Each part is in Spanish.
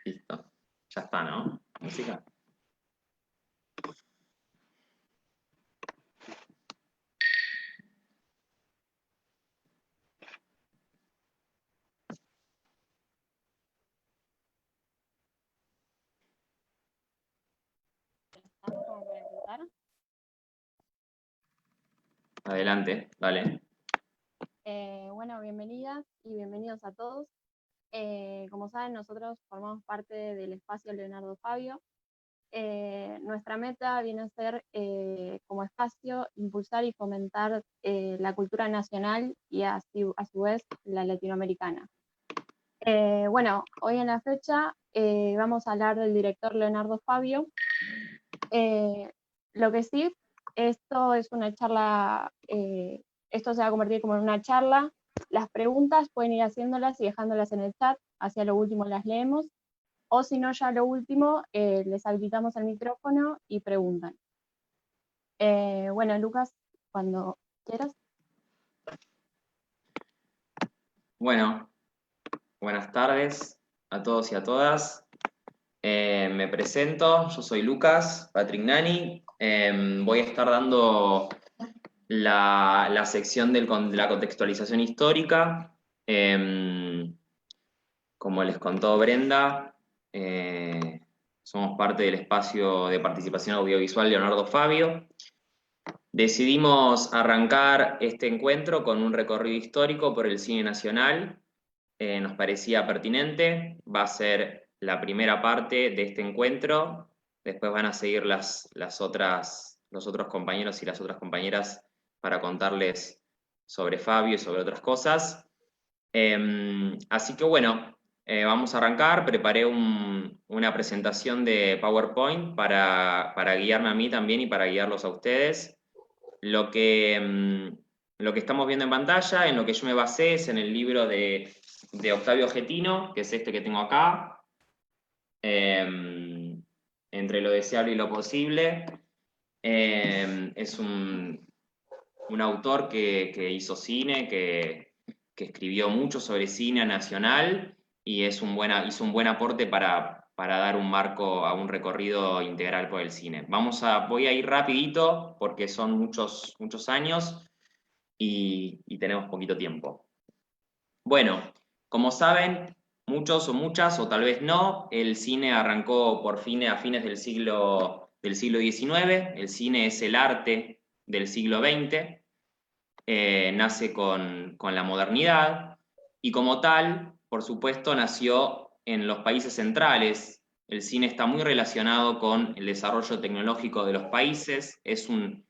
Listo. Ya está, ¿no? Música. Como para empezar. Adelante, vale. Bueno, bienvenidas y bienvenidos a todos. Como saben, nosotros formamos parte del espacio Leonardo Fabio. Nuestra meta viene a ser, como espacio, impulsar y fomentar la cultura nacional y a su vez la latinoamericana. Bueno, hoy en la fecha vamos a hablar del director Leonardo Fabio. Lo que sí, esto es una charla, esto se va a convertir como en una charla. Las preguntas pueden ir haciéndolas y dejándolas en el chat, hacia lo último las leemos, o si no, ya a lo último les habilitamos el micrófono y preguntan. Bueno, Lucas, cuando quieras. Bueno, buenas tardes a todos y a todas. Me presento, yo soy Lucas Patrignani. Voy a estar dando la sección de la contextualización histórica. Como les contó Brenda, somos parte del espacio de participación audiovisual Leonardo Fabio. Decidimos arrancar este encuentro con un recorrido histórico por el cine nacional. Nos parecía pertinente, va a ser la primera parte de este encuentro, después van a seguir los otros compañeros y las otras compañeras para contarles sobre Fabio y sobre otras cosas. Así que bueno, vamos a arrancar. Preparé una presentación de PowerPoint para guiarme a mí también y para guiarlos a ustedes. Lo que estamos viendo en pantalla, en lo que yo me basé, es en el libro de Octavio Getino, que es este que tengo acá, Entre lo deseable y lo posible. Es un autor que hizo cine, que escribió mucho sobre cine nacional y hizo un buen aporte para dar un marco a un recorrido integral por el cine. Voy a ir rapidito porque son muchos años y tenemos poquito tiempo. Bueno, como saben, muchos o muchas, o tal vez no, el cine arrancó a fines del siglo XIX. El cine es el arte del siglo XX. Nace con la modernidad y como tal, por supuesto, nació en los países centrales. El cine está muy relacionado con el desarrollo tecnológico de los países, es un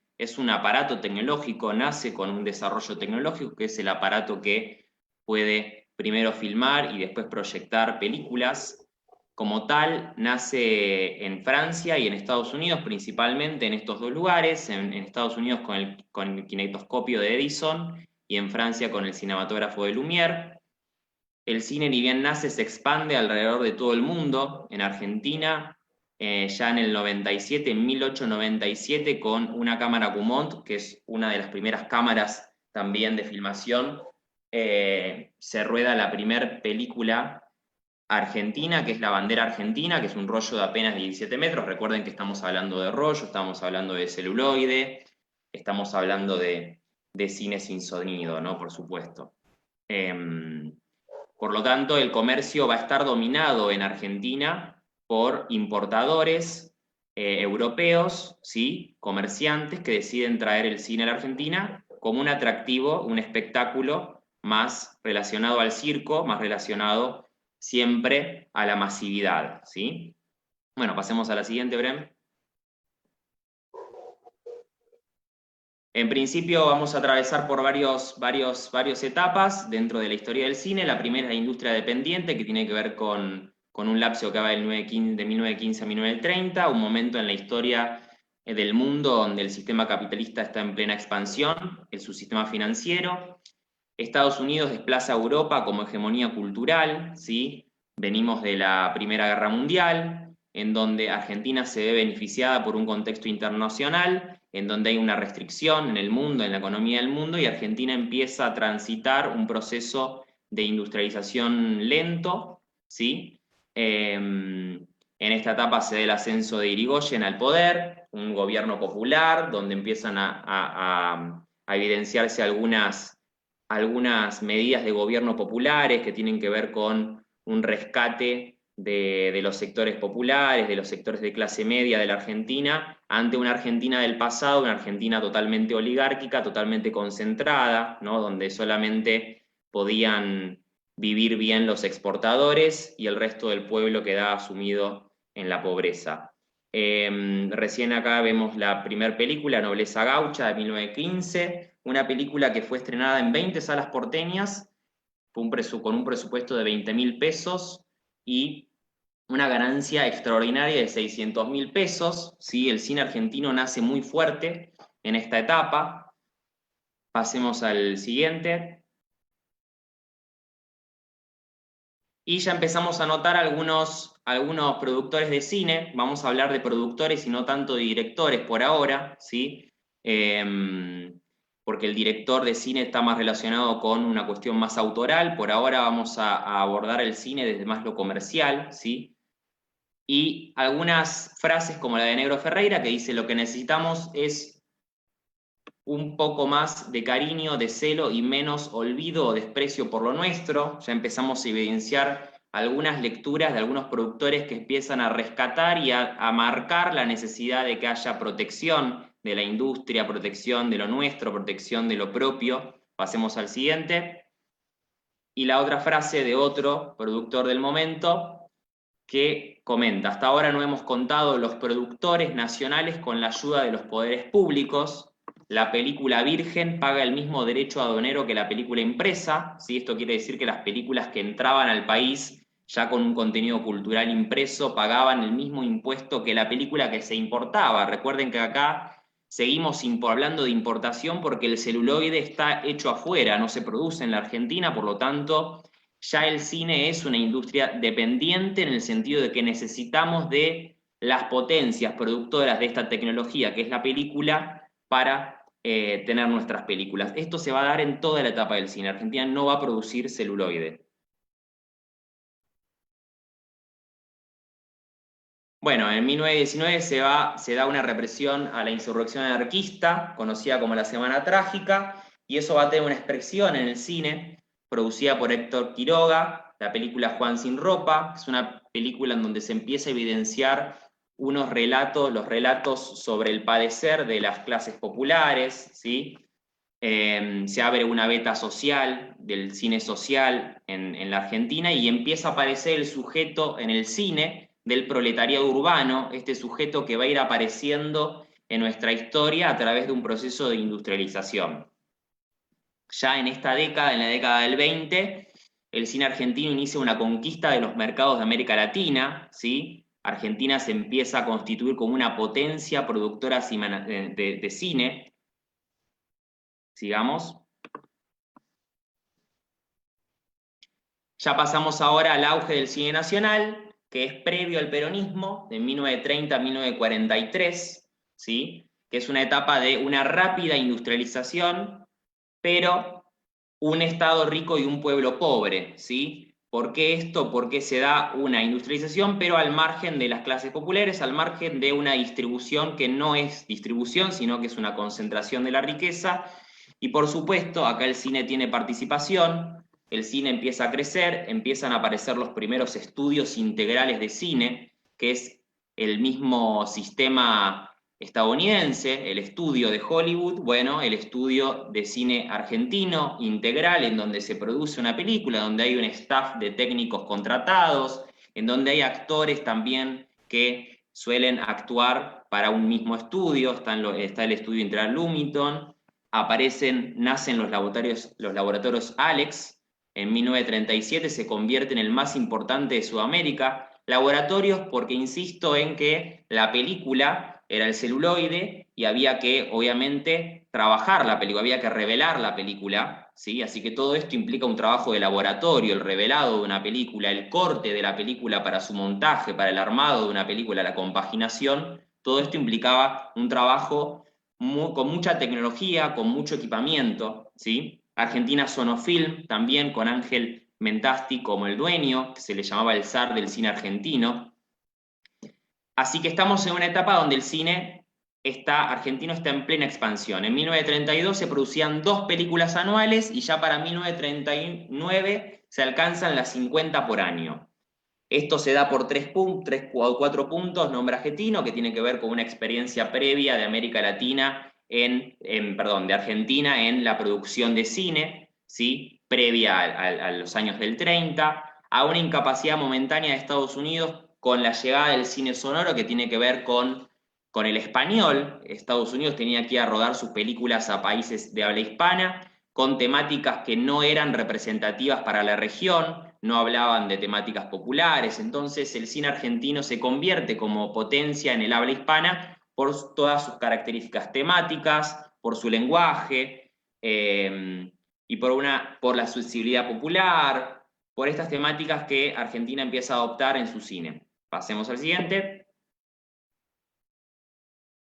aparato tecnológico, nace con un desarrollo tecnológico, que es el aparato que puede primero filmar y después proyectar películas. Como tal, nace en Francia y en Estados Unidos, principalmente en estos dos lugares, en Estados Unidos con el kinetoscopio de Edison y en Francia con el cinematógrafo de Lumière. El cine, ni bien nace, se expande alrededor de todo el mundo. En Argentina, ya en el 97, en 1897, con una cámara Gaumont, que es una de las primeras cámaras también de filmación, se rueda la primera película argentina, que es La bandera argentina, que es un rollo de apenas 17 metros. Recuerden que estamos hablando de rollo, estamos hablando de celuloide, estamos hablando de cine sin sonido, ¿no? Por supuesto. Por lo tanto, el comercio va a estar dominado en Argentina por importadores europeos, ¿sí? Comerciantes que deciden traer el cine a la Argentina como un atractivo, un espectáculo más relacionado al circo, más relacionado siempre a la masividad, ¿sí? Bueno, pasemos a la siguiente, Brem. En principio vamos a atravesar por varias etapas dentro de la historia del cine. La primera es la industria dependiente, que tiene que ver con un lapso que va de 1915 a 1930, un momento en la historia del mundo donde el sistema capitalista está en plena expansión, es su sistema financiero. Estados Unidos desplaza a Europa como hegemonía cultural, ¿sí? Venimos de la Primera Guerra Mundial, en donde Argentina se ve beneficiada por un contexto internacional, en donde hay una restricción en el mundo, en la economía del mundo, y Argentina empieza a transitar un proceso de industrialización lento, ¿sí? En esta etapa se da el ascenso de Irigoyen al poder, un gobierno popular, donde empiezan a evidenciarse algunas medidas de gobierno populares que tienen que ver con un rescate de los sectores populares, de los sectores de clase media de la Argentina, ante una Argentina del pasado, una Argentina totalmente oligárquica, totalmente concentrada, ¿no? Donde solamente podían vivir bien los exportadores y el resto del pueblo quedaba sumido en la pobreza. Recién acá vemos la primera película, Nobleza Gaucha, de 1915, una película que fue estrenada en 20 salas porteñas, con un presupuesto de 20.000 pesos y una ganancia extraordinaria de 600.000 pesos. ¿Sí? El cine argentino nace muy fuerte en esta etapa. Pasemos al siguiente. Y ya empezamos a notar algunos productores de cine. Vamos a hablar de productores y no tanto de directores por ahora, ¿sí? Porque el director de cine está más relacionado con una cuestión más autoral. Por ahora vamos a abordar el cine desde más lo comercial, ¿sí? Y algunas frases como la de Negro Ferreira, que dice: lo que necesitamos es un poco más de cariño, de celo y menos olvido o desprecio por lo nuestro. Ya empezamos a evidenciar algunas lecturas de algunos productores que empiezan a rescatar y a marcar la necesidad de que haya protección de la industria, protección de lo nuestro, protección de lo propio. Pasemos al siguiente. Y la otra frase de otro productor del momento, que comenta: hasta ahora no hemos contado los productores nacionales con la ayuda de los poderes públicos. La película virgen paga el mismo derecho aduanero que la película impresa, ¿sí? Esto quiere decir que las películas que entraban al país ya con un contenido cultural impreso pagaban el mismo impuesto que la película que se importaba. Recuerden que acá seguimos hablando de importación porque el celuloide está hecho afuera, no se produce en la Argentina, por lo tanto ya el cine es una industria dependiente en el sentido de que necesitamos de las potencias productoras de esta tecnología que es la película para tener nuestras películas. Esto se va a dar en toda la etapa del cine. Argentina no va a producir celuloide. Bueno, en 1919 se da una represión a la insurrección anarquista, conocida como la Semana Trágica, y eso va a tener una expresión en el cine, producida por Héctor Quiroga, la película Juan sin ropa. Es una película en donde se empieza a evidenciar los relatos sobre el padecer de las clases populares, ¿sí? Se abre una beta social del cine social en la Argentina y empieza a aparecer el sujeto en el cine del proletariado urbano, este sujeto que va a ir apareciendo en nuestra historia a través de un proceso de industrialización. Ya en esta década, en la década del 20, el cine argentino inicia una conquista de los mercados de América Latina, ¿sí? Argentina se empieza a constituir como una potencia productora de cine. Sigamos. Ya pasamos ahora al auge del cine nacional, que es previo al peronismo, de 1930 a 1943, ¿sí? Que es una etapa de una rápida industrialización, pero un Estado rico y un pueblo pobre, ¿sí? ¿Por qué esto? Porque se da una industrialización, pero al margen de las clases populares, al margen de una distribución que no es distribución, sino que es una concentración de la riqueza. Y por supuesto, acá el cine tiene participación, el cine empieza a crecer, empiezan a aparecer los primeros estudios integrales de cine, que es el mismo sistema estadounidense, el estudio de Hollywood, bueno, el estudio de cine argentino integral, en donde se produce una película, donde hay un staff de técnicos contratados, en donde hay actores también que suelen actuar para un mismo estudio. Está el estudio integral Lumiton, nacen los laboratorios Alex. En 1937 se convierte en el más importante de Sudamérica. Laboratorios porque insisto en que la película era el celuloide y había que, obviamente, trabajar la película, había que revelar la película, ¿sí? Así que todo esto implica un trabajo de laboratorio, el revelado de una película, el corte de la película para su montaje, para el armado de una película, la compaginación. Todo esto implicaba un trabajo con mucha tecnología, con mucho equipamiento, ¿sí? Argentina Sonofilm, también con Ángel Mentasti como el dueño, que se le llamaba el zar del cine argentino. Así que estamos en una etapa donde el cine argentino está en plena expansión. En 1932 se producían 2 películas anuales y ya para 1939 se alcanzan las 50 por año. Esto se da por 3 o 4 puntos, nombre argentino, que tiene que ver con una experiencia previa de América Latina, de Argentina en la producción de cine, ¿sí? Previa a los años del 30, a una incapacidad momentánea de Estados Unidos con la llegada del cine sonoro, que tiene que ver con el español. Estados Unidos tenía que ir a rodar sus películas a países de habla hispana, con temáticas que no eran representativas para la región, no hablaban de temáticas populares. Entonces el cine argentino se convierte como potencia en el habla hispana por todas sus características temáticas, por su lenguaje, y por la sensibilidad popular, por estas temáticas que Argentina empieza a adoptar en su cine. Pasemos al siguiente.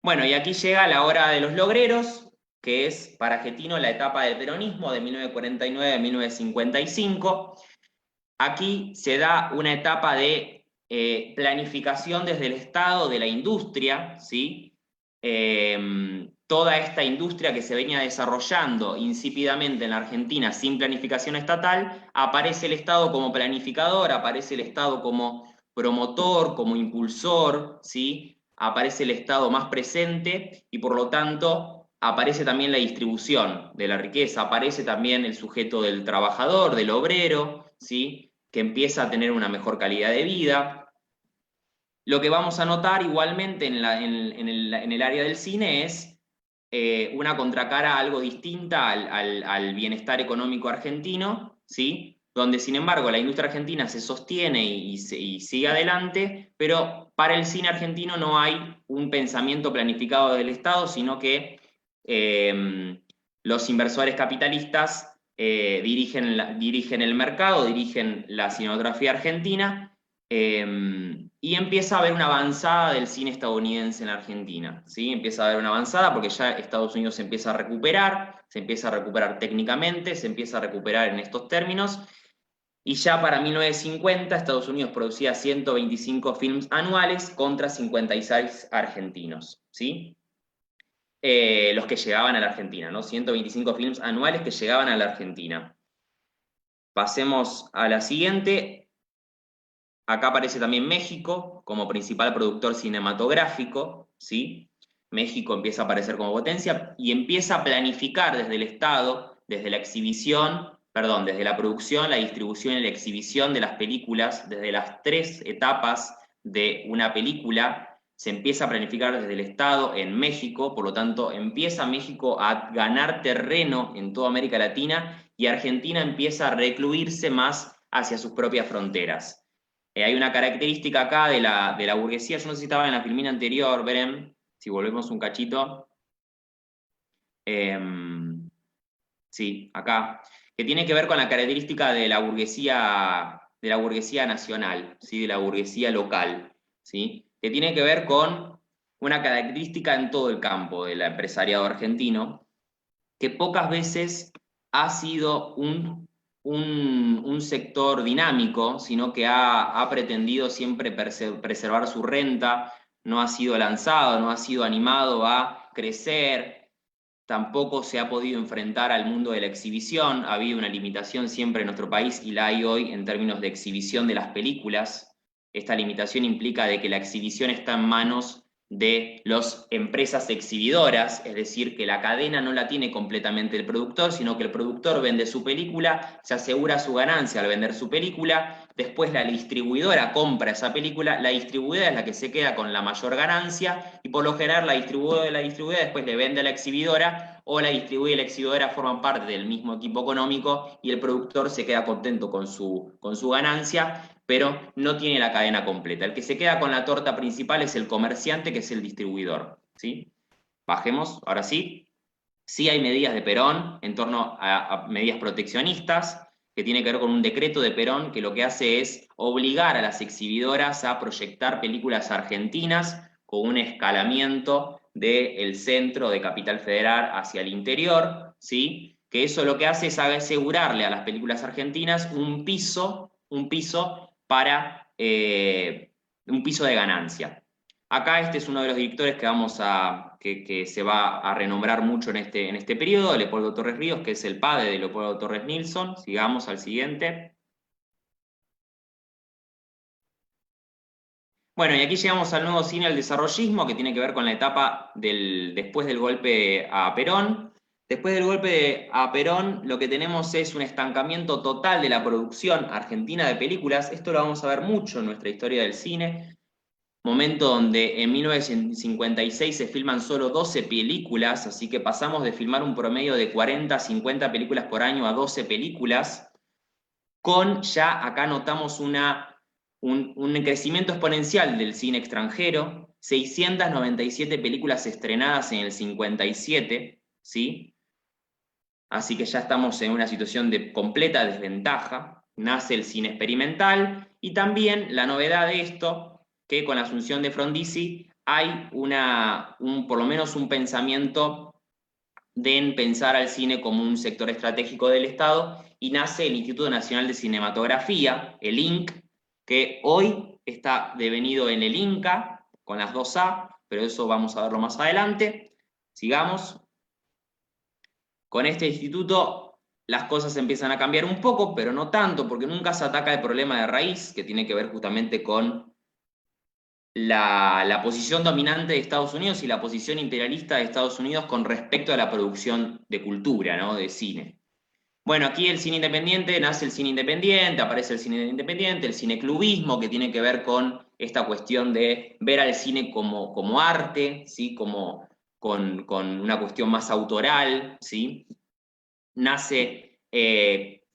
Bueno, y aquí llega la hora de los logreros, que es para Argentino la etapa del peronismo de 1949 a 1955. Aquí se da una etapa de planificación desde el Estado de la industria, ¿sí? Toda esta industria que se venía desarrollando insípidamente en la Argentina sin planificación estatal, aparece el Estado como planificador, aparece el Estado como promotor, como impulsor, ¿sí? Aparece el Estado más presente y por lo tanto aparece también la distribución de la riqueza, aparece también el sujeto del trabajador, del obrero, ¿sí? Que empieza a tener una mejor calidad de vida. Lo que vamos a notar igualmente en el área del cine es una contracara algo distinta al bienestar económico argentino, ¿sí? Donde sin embargo la industria argentina se sostiene y sigue adelante, pero para el cine argentino no hay un pensamiento planificado del Estado, sino que los inversores capitalistas dirigen el mercado, dirigen la cinematografía argentina, y empieza a haber una avanzada del cine estadounidense en Argentina, ¿sí? Empieza a haber una avanzada porque ya Estados Unidos se empieza a recuperar técnicamente, se empieza a recuperar en estos términos, y ya para 1950 Estados Unidos producía 125 films anuales contra 56 argentinos, ¿sí? Los que llegaban a la Argentina, ¿no? 125 films anuales que llegaban a la Argentina. Pasemos a la siguiente. Acá aparece también México como principal productor cinematográfico, ¿sí? México empieza a aparecer como potencia y empieza a planificar desde el Estado, desde desde la producción, la distribución y la exhibición de las películas, desde las 3 etapas de una película, se empieza a planificar desde el Estado en México, por lo tanto empieza México a ganar terreno en toda América Latina y Argentina empieza a recluirse más hacia sus propias fronteras. Hay una característica acá de la burguesía, yo no sé si estaba en la filmina anterior, Berem, si volvemos un cachito. Sí, acá, que tiene que ver con la característica de la burguesía nacional, ¿sí? De la burguesía local, ¿sí? Que tiene que ver con una característica en todo el campo del empresariado argentino, que pocas veces ha sido un sector dinámico, sino que ha pretendido siempre preservar su renta, no ha sido lanzado, no ha sido animado a crecer, tampoco se ha podido enfrentar al mundo de la exhibición. Ha habido una limitación siempre en nuestro país y la hay hoy en términos de exhibición de las películas. Esta limitación implica de que la exhibición está en manos de las empresas exhibidoras, es decir, que la cadena no la tiene completamente el productor, sino que el productor vende su película, se asegura su ganancia al vender su película, después la distribuidora compra esa película, la distribuidora es la que se queda con la mayor ganancia y por lo general la distribuidora después le vende a la exhibidora o la distribuidora y la exhibidora forman parte del mismo equipo económico y el productor se queda contento con su ganancia, pero no tiene la cadena completa. El que se queda con la torta principal es el comerciante, que es el distribuidor, ¿sí? Bajemos, ahora sí. Sí hay medidas de Perón en torno a medidas proteccionistas, que tiene que ver con un decreto de Perón que lo que hace es obligar a las exhibidoras a proyectar películas argentinas con un escalamiento del centro de Capital Federal hacia el interior, ¿sí? que eso lo que hace es asegurarle a las películas argentinas un piso para un piso de ganancia. Acá este es uno de los directores que se va a renombrar mucho en este periodo, Leopoldo Torres Ríos, que es el padre de Leopoldo Torres Nilsson. Sigamos al siguiente. Bueno, y aquí llegamos al nuevo cine del desarrollismo, que tiene que ver con la etapa después del golpe a Perón. Después del golpe a Perón, lo que tenemos es un estancamiento total de la producción argentina de películas. Esto lo vamos a ver mucho en nuestra historia del cine. Momento donde en 1956 se filman solo 12 películas, así que pasamos de filmar un promedio de 40, 50 películas por año a 12 películas, con ya acá notamos un crecimiento exponencial del cine extranjero, 697 películas estrenadas en el 57, ¿sí? Así que ya estamos en una situación de completa desventaja. Nace el cine experimental y también la novedad de esto, que con la asunción de Frondizi hay por lo menos un pensamiento de pensar al cine como un sector estratégico del Estado, y nace el Instituto Nacional de Cinematografía, el INC, que hoy está devenido en el INCA, con las dos A, pero eso vamos a verlo más adelante. Sigamos. Con este instituto las cosas empiezan a cambiar un poco, pero no tanto, porque nunca se ataca el problema de raíz, que tiene que ver justamente con la posición dominante de Estados Unidos y la posición imperialista de Estados Unidos con respecto a la producción de cultura, ¿no? De cine. Bueno, aquí el cine independiente, nace el cine independiente, aparece el cine independiente, el cineclubismo, que tiene que ver con esta cuestión de ver al cine como arte, ¿sí? Con una cuestión más autoral, ¿sí? Nace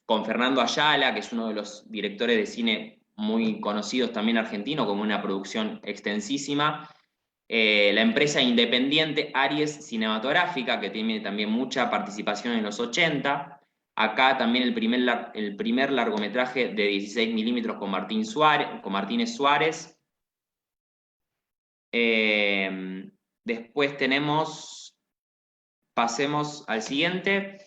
con Fernando Ayala, que es uno de los directores de cine muy conocidos también argentino, como una producción extensísima. La empresa independiente Aries Cinematográfica, que tiene también mucha participación en los 80. Acá también el primer largometraje de 16 milímetros con Martínez Suárez. Después pasemos al siguiente.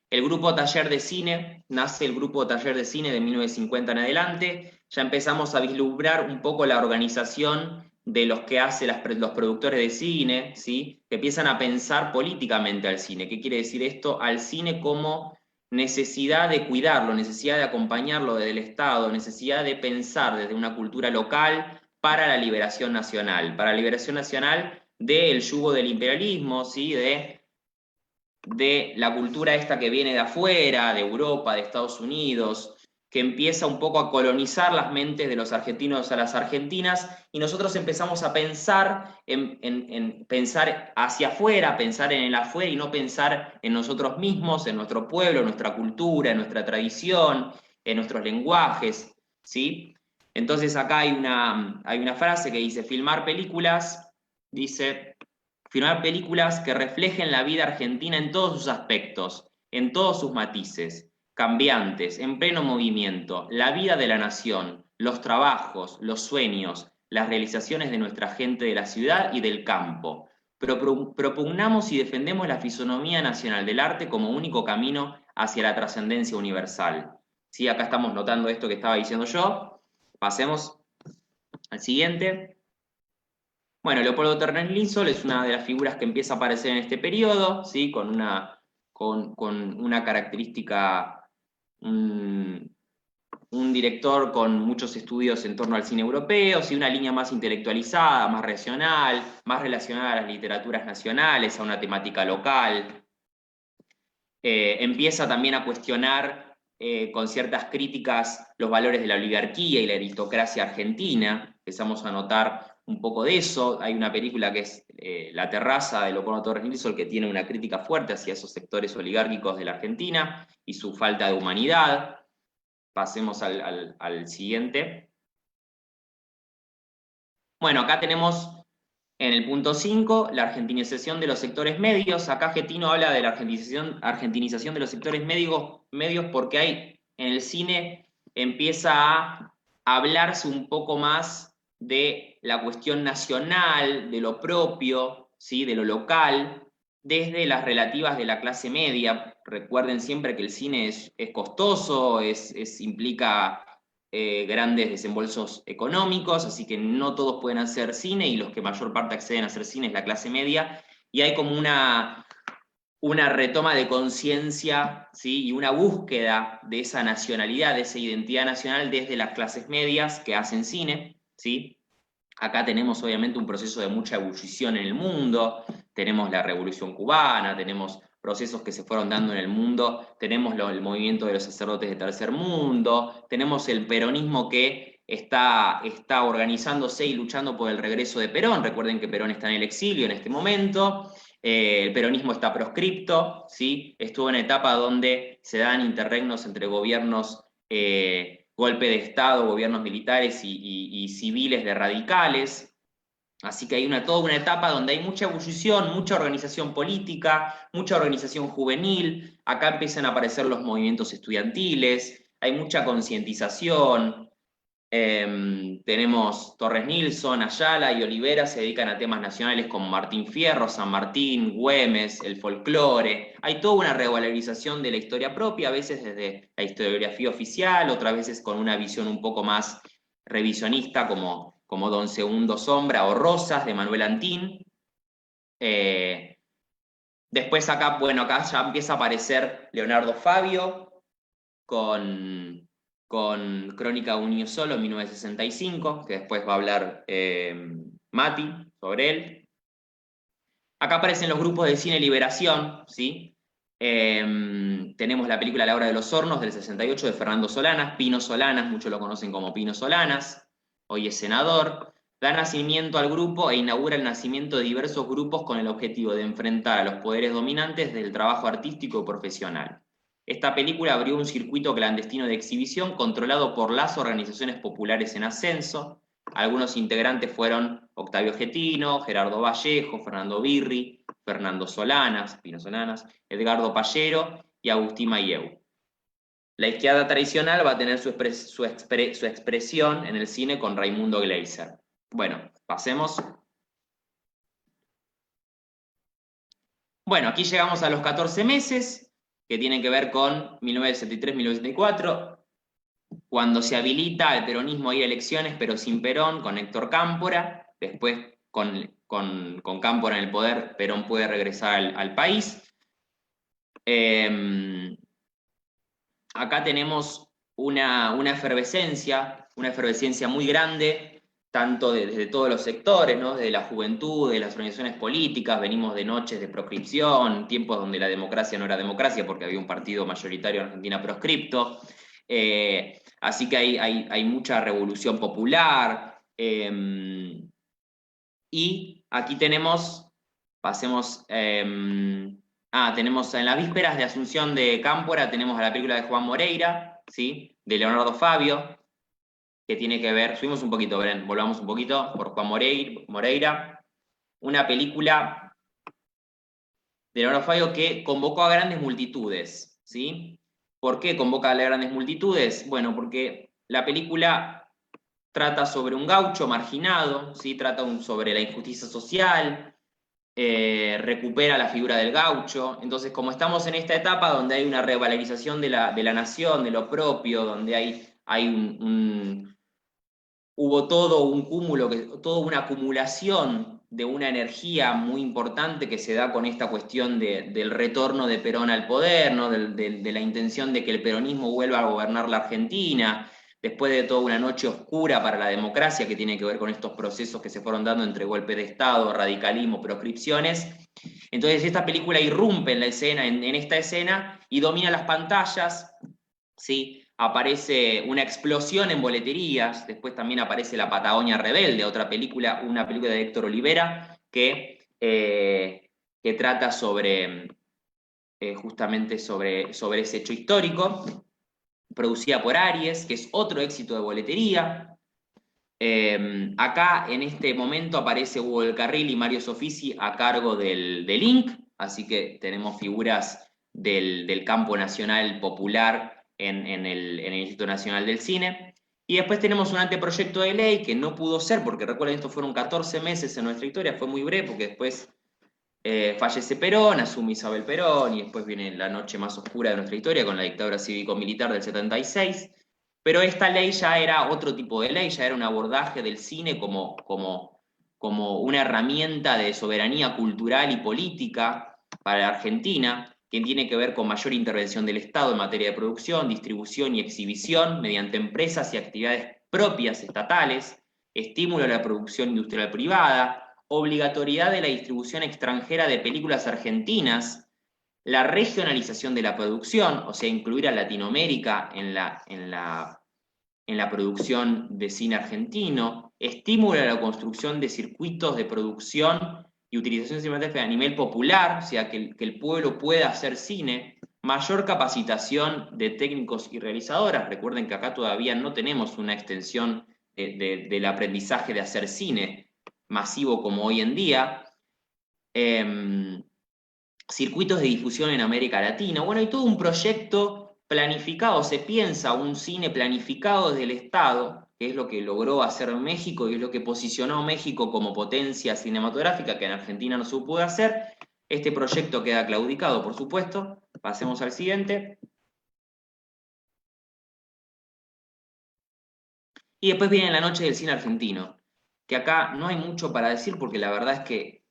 El grupo Taller de Cine, nace el grupo Taller de Cine de 1950 en adelante. Ya empezamos a vislumbrar un poco la organización de los que hacen los productores de cine, ¿sí? Que empiezan a pensar políticamente al cine. ¿Qué quiere decir esto? Al cine como necesidad de cuidarlo, necesidad de acompañarlo desde el Estado, necesidad de pensar desde una cultura local para la liberación nacional del yugo del imperialismo, ¿sí? De la cultura esta que viene de afuera, de Europa, de Estados Unidos, que empieza un poco a colonizar las mentes de los argentinos a las argentinas, y nosotros empezamos a pensar en pensar hacia afuera, pensar en el afuera y no pensar en nosotros mismos, en nuestro pueblo, en nuestra cultura, en nuestra tradición, en nuestros lenguajes, ¿sí? Entonces acá hay una frase que dice, filmar películas que reflejen la vida argentina en todos sus aspectos, en todos sus matices, cambiantes, en pleno movimiento, la vida de la nación, los trabajos, los sueños, las realizaciones de nuestra gente de la ciudad y del campo. Propugnamos y defendemos la fisonomía nacional del arte como único camino hacia la trascendencia universal. ¿Sí? Acá estamos notando esto que estaba diciendo yo. Pasemos al siguiente. Bueno, Leopoldo Torres Nilsson es una de las figuras que empieza a aparecer en este periodo, ¿sí? Con una característica, un director con muchos estudios en torno al cine europeo, ¿sí? Una línea más intelectualizada, más racional, más relacionada a las literaturas nacionales, a una temática local. Empieza también a cuestionar con ciertas críticas los valores de la oligarquía y la aristocracia argentina. Empezamos a notar un poco de eso. Hay una película que es La terraza de Leopoldo Torres Nilsson, que tiene una crítica fuerte hacia esos sectores oligárquicos de la Argentina y su falta de humanidad. Pasemos al siguiente. Bueno, acá tenemos en el punto 5, la argentinización de los sectores medios. Acá Getino habla de la argentinización de los sectores medios porque hay en el cine empieza a hablarse un poco más de la cuestión nacional, de lo propio, ¿sí? De lo local. desde las relativas de la clase media. Recuerden siempre que el cine es costoso, implica grandes desembolsos económicos, así que no todos pueden hacer cine y los que mayor parte acceden a hacer cine es la clase media, y hay como una retoma de conciencia, ¿sí? Y una búsqueda de esa nacionalidad, de esa identidad nacional desde las clases medias que hacen cine, ¿sí? Acá tenemos obviamente un proceso de mucha ebullición en el mundo, tenemos la Revolución Cubana, tenemos procesos que se fueron dando en el mundo, tenemos el movimiento de los sacerdotes de tercer mundo, tenemos el peronismo que está organizándose y luchando por el regreso de Perón. Recuerden que Perón está en el exilio en este momento, el peronismo está proscripto, ¿sí? Estuvo en una etapa donde se dan interregnos entre gobiernos, golpe de Estado, gobiernos militares y civiles de radicales. Así que hay toda una etapa donde hay mucha ebullición, mucha organización política, mucha organización juvenil. Acá empiezan a aparecer los movimientos estudiantiles, hay mucha concientización. Tenemos Torres Nilsson, Ayala y Olivera se dedican a temas nacionales como Martín Fierro, San Martín, Güemes, el folclore. Hay toda una revalorización de la historia propia, a veces desde la historiografía oficial, otras veces con una visión un poco más revisionista como Don Segundo Sombra o Rosas de Manuel Antín. Después acá, bueno, acá ya empieza a aparecer Leonardo Fabio con Crónica de un niño solo en 1965, que después va a hablar Mati sobre él. Acá aparecen los grupos de cine Liberación, ¿sí? Tenemos la película La Hora de los Hornos del 68 de Fernando Solanas, Pino Solanas, muchos lo conocen como Pino Solanas, hoy es senador, da nacimiento al grupo e inaugura el nacimiento de diversos grupos con el objetivo de enfrentar a los poderes dominantes del trabajo artístico y profesional. Esta película abrió un circuito clandestino de exhibición controlado por las organizaciones populares en ascenso. Algunos integrantes fueron Octavio Getino, Gerardo Vallejo, Fernando Birri, Fernando Solanas, Pino Solanas, Edgardo Pallero y Agustín Mayeu. La izquierda tradicional va a tener su expresión en el cine con Raimundo Gleiser. Bueno, pasemos. Bueno, aquí llegamos a los 14 meses, que tienen que ver con 1973-1974, cuando se habilita el peronismo a ir a elecciones, pero sin Perón, con Héctor Cámpora. Después, con Cámpora en el poder, Perón puede regresar al país. Acá tenemos una efervescencia muy grande, tanto desde todos los sectores, ¿no? Desde la juventud, de las organizaciones políticas. Venimos de noches de proscripción, tiempos donde la democracia no era democracia porque había un partido mayoritario en Argentina proscripto. Así que hay mucha revolución popular. Y aquí tenemos, pasemos, tenemos en las vísperas de Asunción de Cámpora, tenemos a la película de Juan Moreira, ¿sí? De Leonardo Fabio, que tiene que ver, subimos un poquito, Bren, volvamos un poquito, por Juan Moreira, una película de Leonardo Fabio que convocó a grandes multitudes, ¿sí? ¿Por qué convoca a grandes multitudes? Bueno, porque la película trata sobre un gaucho marginado, ¿sí? Trata sobre la injusticia social, recupera la figura del gaucho. Entonces, como estamos en esta etapa donde hay una revalorización de la nación, de lo propio, donde hubo todo un cúmulo, toda una acumulación de una energía muy importante que se da con esta cuestión del retorno de Perón al poder, ¿no? de la intención de que el peronismo vuelva a gobernar la Argentina, después de toda una noche oscura para la democracia que tiene que ver con estos procesos que se fueron dando entre golpe de Estado, radicalismo, proscripciones. Entonces esta película irrumpe en la escena, en esta escena, y domina las pantallas, ¿sí? Aparece una explosión en boleterías, después también aparece La Patagonia Rebelde, una película de Héctor Olivera que trata justamente sobre ese hecho histórico, producida por Aries, que es otro éxito de boletería. Acá en este momento aparece Hugo del Carril y Mario Soffici a cargo del Inc., así que tenemos figuras del campo nacional popular en el Instituto Nacional del Cine. Y después tenemos un anteproyecto de ley que no pudo ser, porque recuerden, esto fueron 14 meses en nuestra historia, fue muy breve, porque después Fallece Perón, asume Isabel Perón, y después viene la noche más oscura de nuestra historia con la dictadura cívico-militar del 76. Pero esta ley ya era otro tipo de ley, ya era un abordaje del cine como una herramienta de soberanía cultural y política para la Argentina, que tiene que ver con mayor intervención del Estado en materia de producción, distribución y exhibición mediante empresas y actividades propias estatales, estímulo a la producción industrial privada, obligatoriedad de la distribución extranjera de películas argentinas, la regionalización de la producción, o sea, incluir a Latinoamérica en la producción de cine argentino, estímulo a la construcción de circuitos de producción y utilización cinematográfica a nivel popular, o sea, que el pueblo pueda hacer cine, mayor capacitación de técnicos y realizadoras. Recuerden que acá todavía no tenemos una extensión del aprendizaje de hacer cine masivo como hoy en día. Circuitos de difusión en América Latina. Bueno, hay todo un proyecto planificado, se piensa un cine planificado desde el Estado, que es lo que logró hacer México y es lo que posicionó a México como potencia cinematográfica, que en Argentina no se pudo hacer. Este proyecto queda claudicado, por supuesto. Pasemos al siguiente. Y después viene la noche del cine argentino, que acá no hay mucho para decir porque la verdad es que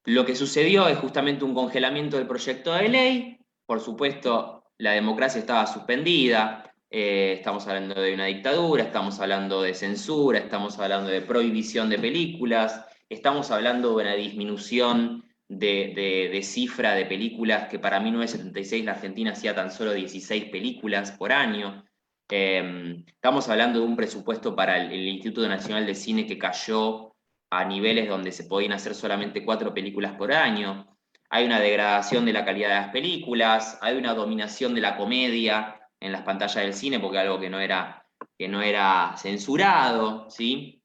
lo que sucedió es justamente un congelamiento del proyecto de ley. Por supuesto, la democracia estaba suspendida. Estamos hablando de una dictadura, estamos hablando de censura, estamos hablando de prohibición de películas, estamos hablando de una disminución de cifra de películas que para 1976 la Argentina hacía tan solo 16 películas por año. Estamos hablando de un presupuesto para el Instituto Nacional de Cine que cayó a niveles donde se podían hacer solamente 4 películas por año. Hay una degradación de la calidad de las películas, hay una dominación de la comedia en las pantallas del cine, porque algo que no era censurado, ¿sí?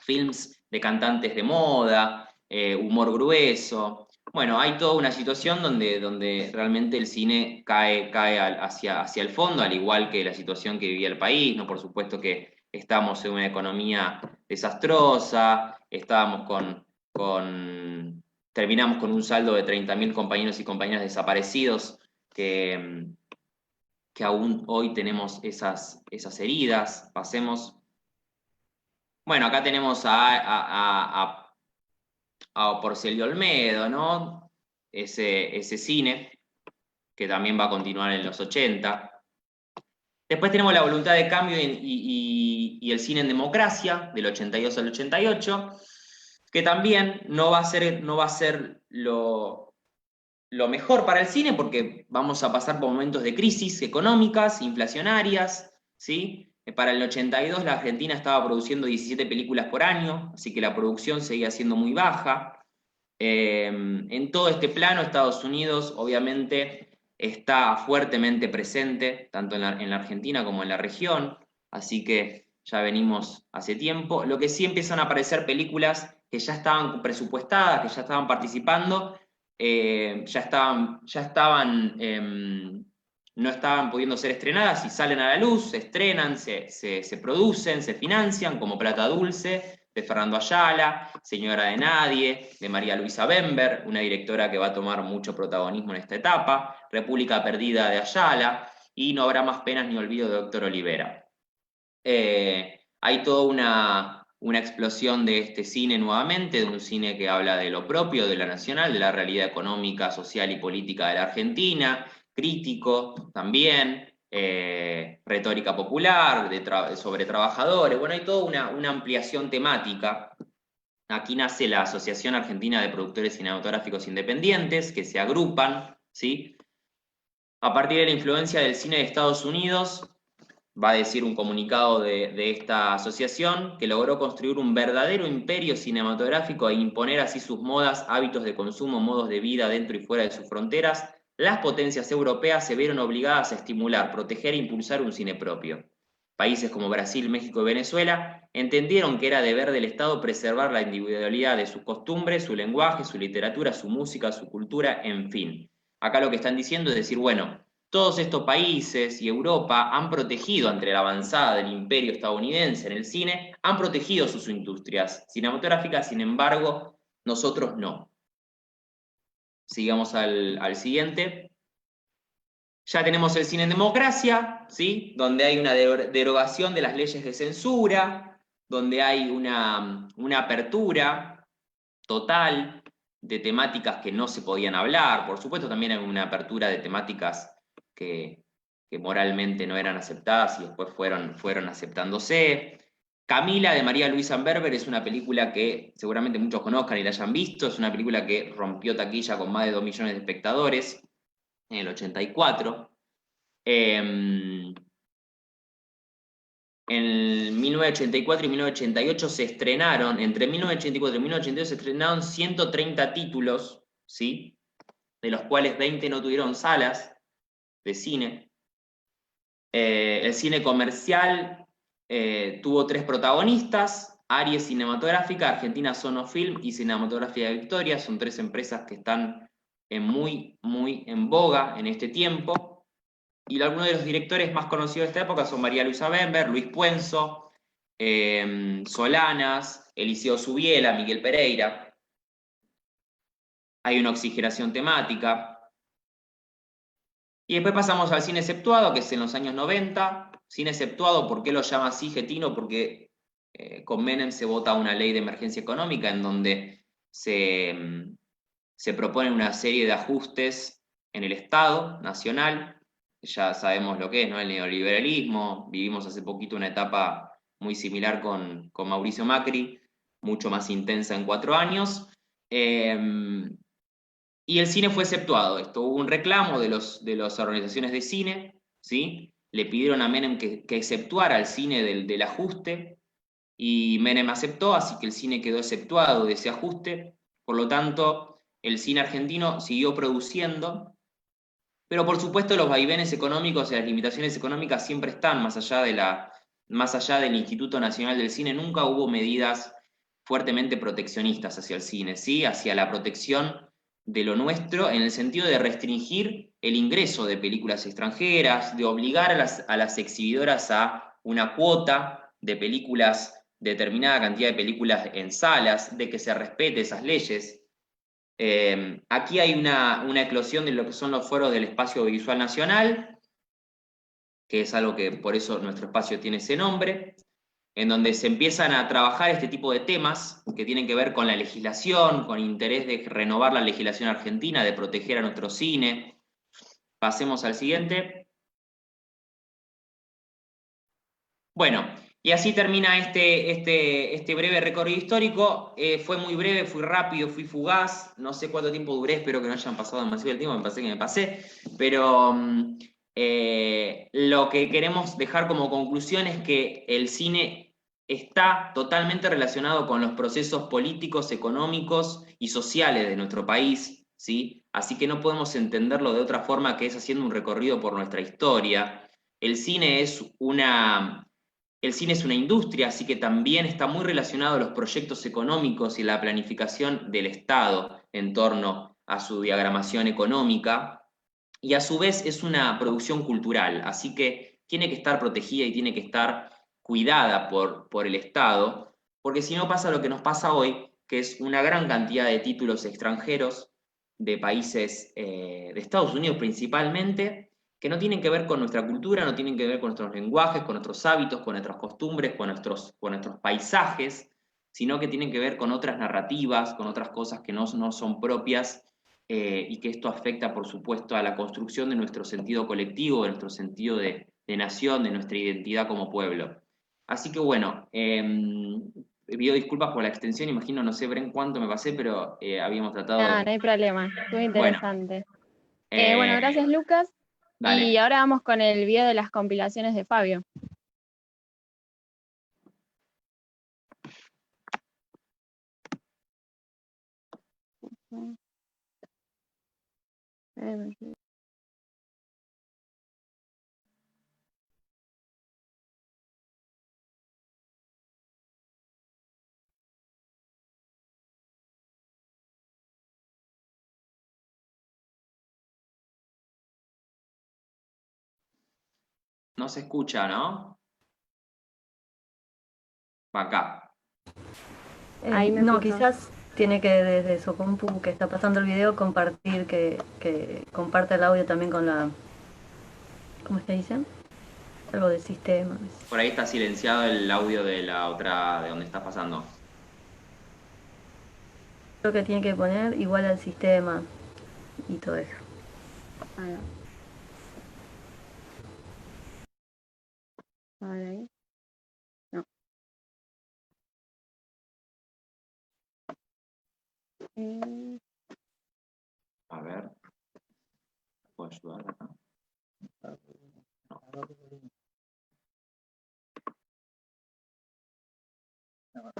Films de cantantes de moda, humor grueso. Bueno, hay toda una situación donde realmente el cine cae hacia el fondo, al igual que la situación que vivía el país, ¿no? Por supuesto que estamos en una economía desastrosa, terminamos con un saldo de 30.000 compañeros y compañeras desaparecidos que aún hoy tenemos esas heridas. Pasemos. Bueno, acá tenemos a Porcelio Olmedo, ¿no? Ese cine, que también va a continuar en los 80. Después tenemos La voluntad de cambio y el cine en democracia, del 82 al 88, que también no va a ser lo mejor para el cine, porque vamos a pasar por momentos de crisis económicas, inflacionarias, ¿sí? Para el 82 la Argentina estaba produciendo 17 películas por año, así que la producción seguía siendo muy baja. En todo este plano, Estados Unidos obviamente está fuertemente presente, tanto en la Argentina como en la región, así que ya venimos hace tiempo. Lo que sí empiezan a aparecer películas que ya estaban presupuestadas, que ya estaban participando, no estaban pudiendo ser estrenadas y salen a la luz, se estrenan, se producen, se financian, como Plata Dulce, de Fernando Ayala, Señora de Nadie, de María Luisa Bember, una directora que va a tomar mucho protagonismo en esta etapa, República Perdida de Ayala, y No habrá más penas ni olvido de Doctor Olivera. Hay toda una explosión de este cine nuevamente, de un cine que habla de lo propio, de la nacional, de la realidad económica, social y política de la Argentina, crítico también, retórica popular, sobre trabajadores. Bueno, hay toda una ampliación temática. Aquí nace la Asociación Argentina de Productores Cinematográficos Independientes, que se agrupan, ¿sí? A partir de la influencia del cine de Estados Unidos, va a decir un comunicado de esta asociación, que logró construir un verdadero imperio cinematográfico e imponer así sus modas, hábitos de consumo, modos de vida dentro y fuera de sus fronteras. Las potencias europeas se vieron obligadas a estimular, proteger e impulsar un cine propio. Países como Brasil, México y Venezuela entendieron que era deber del Estado preservar la individualidad de sus costumbres, su lenguaje, su literatura, su música, su cultura, en fin. Acá lo que están diciendo es decir, bueno, todos estos países y Europa han protegido ante la avanzada del imperio estadounidense en el cine, han protegido sus industrias cinematográficas, sin embargo, nosotros no. Sigamos al siguiente. Ya tenemos el cine en democracia, ¿sí? Donde hay una derogación de las leyes de censura, donde hay una apertura total de temáticas que no se podían hablar. Por supuesto, también hay una apertura de temáticas que moralmente no eran aceptadas y después fueron aceptándose. Camila, de María Luisa Amberber, es una película que seguramente muchos conozcan y la hayan visto. Es una película que rompió taquilla con más de 2 millones de espectadores en el 84. En 1984 y 1988 se estrenaron, entre 1984 y 1988 se estrenaron 130 títulos, ¿sí? De los cuales 20 no tuvieron salas de cine. El cine comercial tuvo 3 protagonistas: Aries Cinematográfica, Argentina Sonofilm y Cinematográfica de Victoria. Son 3 empresas que están muy en boga en este tiempo. Y algunos de los directores más conocidos de esta época son María Luisa Bember, Luis Puenzo, Solanas, Eliseo Subiela, Miguel Pereira. Hay una oxigenación temática. Y después pasamos al cine exceptuado, que es en los años 90. Cine exceptuado, ¿por qué lo llama así Getino? Porque con Menem se vota una ley de emergencia económica en donde se proponen una serie de ajustes en el Estado nacional. Ya sabemos lo que es, ¿no? El neoliberalismo. Vivimos hace poquito una etapa muy similar con Mauricio Macri, mucho más intensa en 4 años. Y el cine fue exceptuado. Esto hubo un reclamo de las organizaciones de cine, ¿sí? Le pidieron a Menem que exceptuara el cine del ajuste, y Menem aceptó, así que el cine quedó exceptuado de ese ajuste. Por lo tanto, el cine argentino siguió produciendo, pero por supuesto los vaivenes económicos y las limitaciones económicas siempre están más allá del Instituto Nacional del Cine. Nunca hubo medidas fuertemente proteccionistas hacia el cine, ¿sí? Hacia la protección de lo nuestro, en el sentido de restringir el ingreso de películas extranjeras, de obligar a las exhibidoras a una cuota de películas, determinada cantidad de películas en salas, de que se respete esas leyes. Aquí hay una eclosión de lo que son los foros del espacio audiovisual nacional, que es algo que por eso nuestro espacio tiene ese nombre, en donde se empiezan a trabajar este tipo de temas que tienen que ver con la legislación, con interés de renovar la legislación argentina, de proteger a nuestro cine. Pasemos al siguiente. Bueno, y así termina este breve recorrido histórico. Fue muy breve, fui rápido, fui fugaz. No sé cuánto tiempo duré, espero que no hayan pasado demasiado el tiempo, me parece que me pasé. Pero lo que queremos dejar como conclusión es que el cine está totalmente relacionado con los procesos políticos, económicos y sociales de nuestro país, ¿sí? Así que no podemos entenderlo de otra forma que es haciendo un recorrido por nuestra historia. El cine es el cine es una industria, así que también está muy relacionado a los proyectos económicos y la planificación del Estado en torno a su diagramación económica. Y a su vez es una producción cultural, así que tiene que estar protegida y tiene que estar cuidada por el Estado, porque si no pasa lo que nos pasa hoy, que es una gran cantidad de títulos extranjeros de países, de Estados Unidos principalmente, que no tienen que ver con nuestra cultura, no tienen que ver con nuestros lenguajes, con nuestros hábitos, con nuestras costumbres, con nuestros paisajes, sino que tienen que ver con otras narrativas, con otras cosas que no son propias, y que esto afecta, por supuesto, a la construcción de nuestro sentido colectivo, de nuestro sentido de nación, de nuestra identidad como pueblo. Así que bueno, pido disculpas por la extensión, imagino, no sé, Bren, cuánto me pasé, pero habíamos tratado Nada, de... no hay problema, estuvo Bueno, interesante. Bueno, eh, gracias Lucas. Y dale. ahora vamos con el video de las compilaciones de Fabio. No se escucha, ¿no? Va acá. Ahí me No, escucho. quizás tiene que desde su compu que está pasando el video compartir, que comparte el audio también con la, ¿cómo se dice? Algo de sistemas. Por ahí está silenciado el audio de la otra, de donde está pasando. Creo que tiene que poner igual al sistema y todo eso. Ah, a ver ahí. No. A ver. ¿Puedo ayudar acá? No.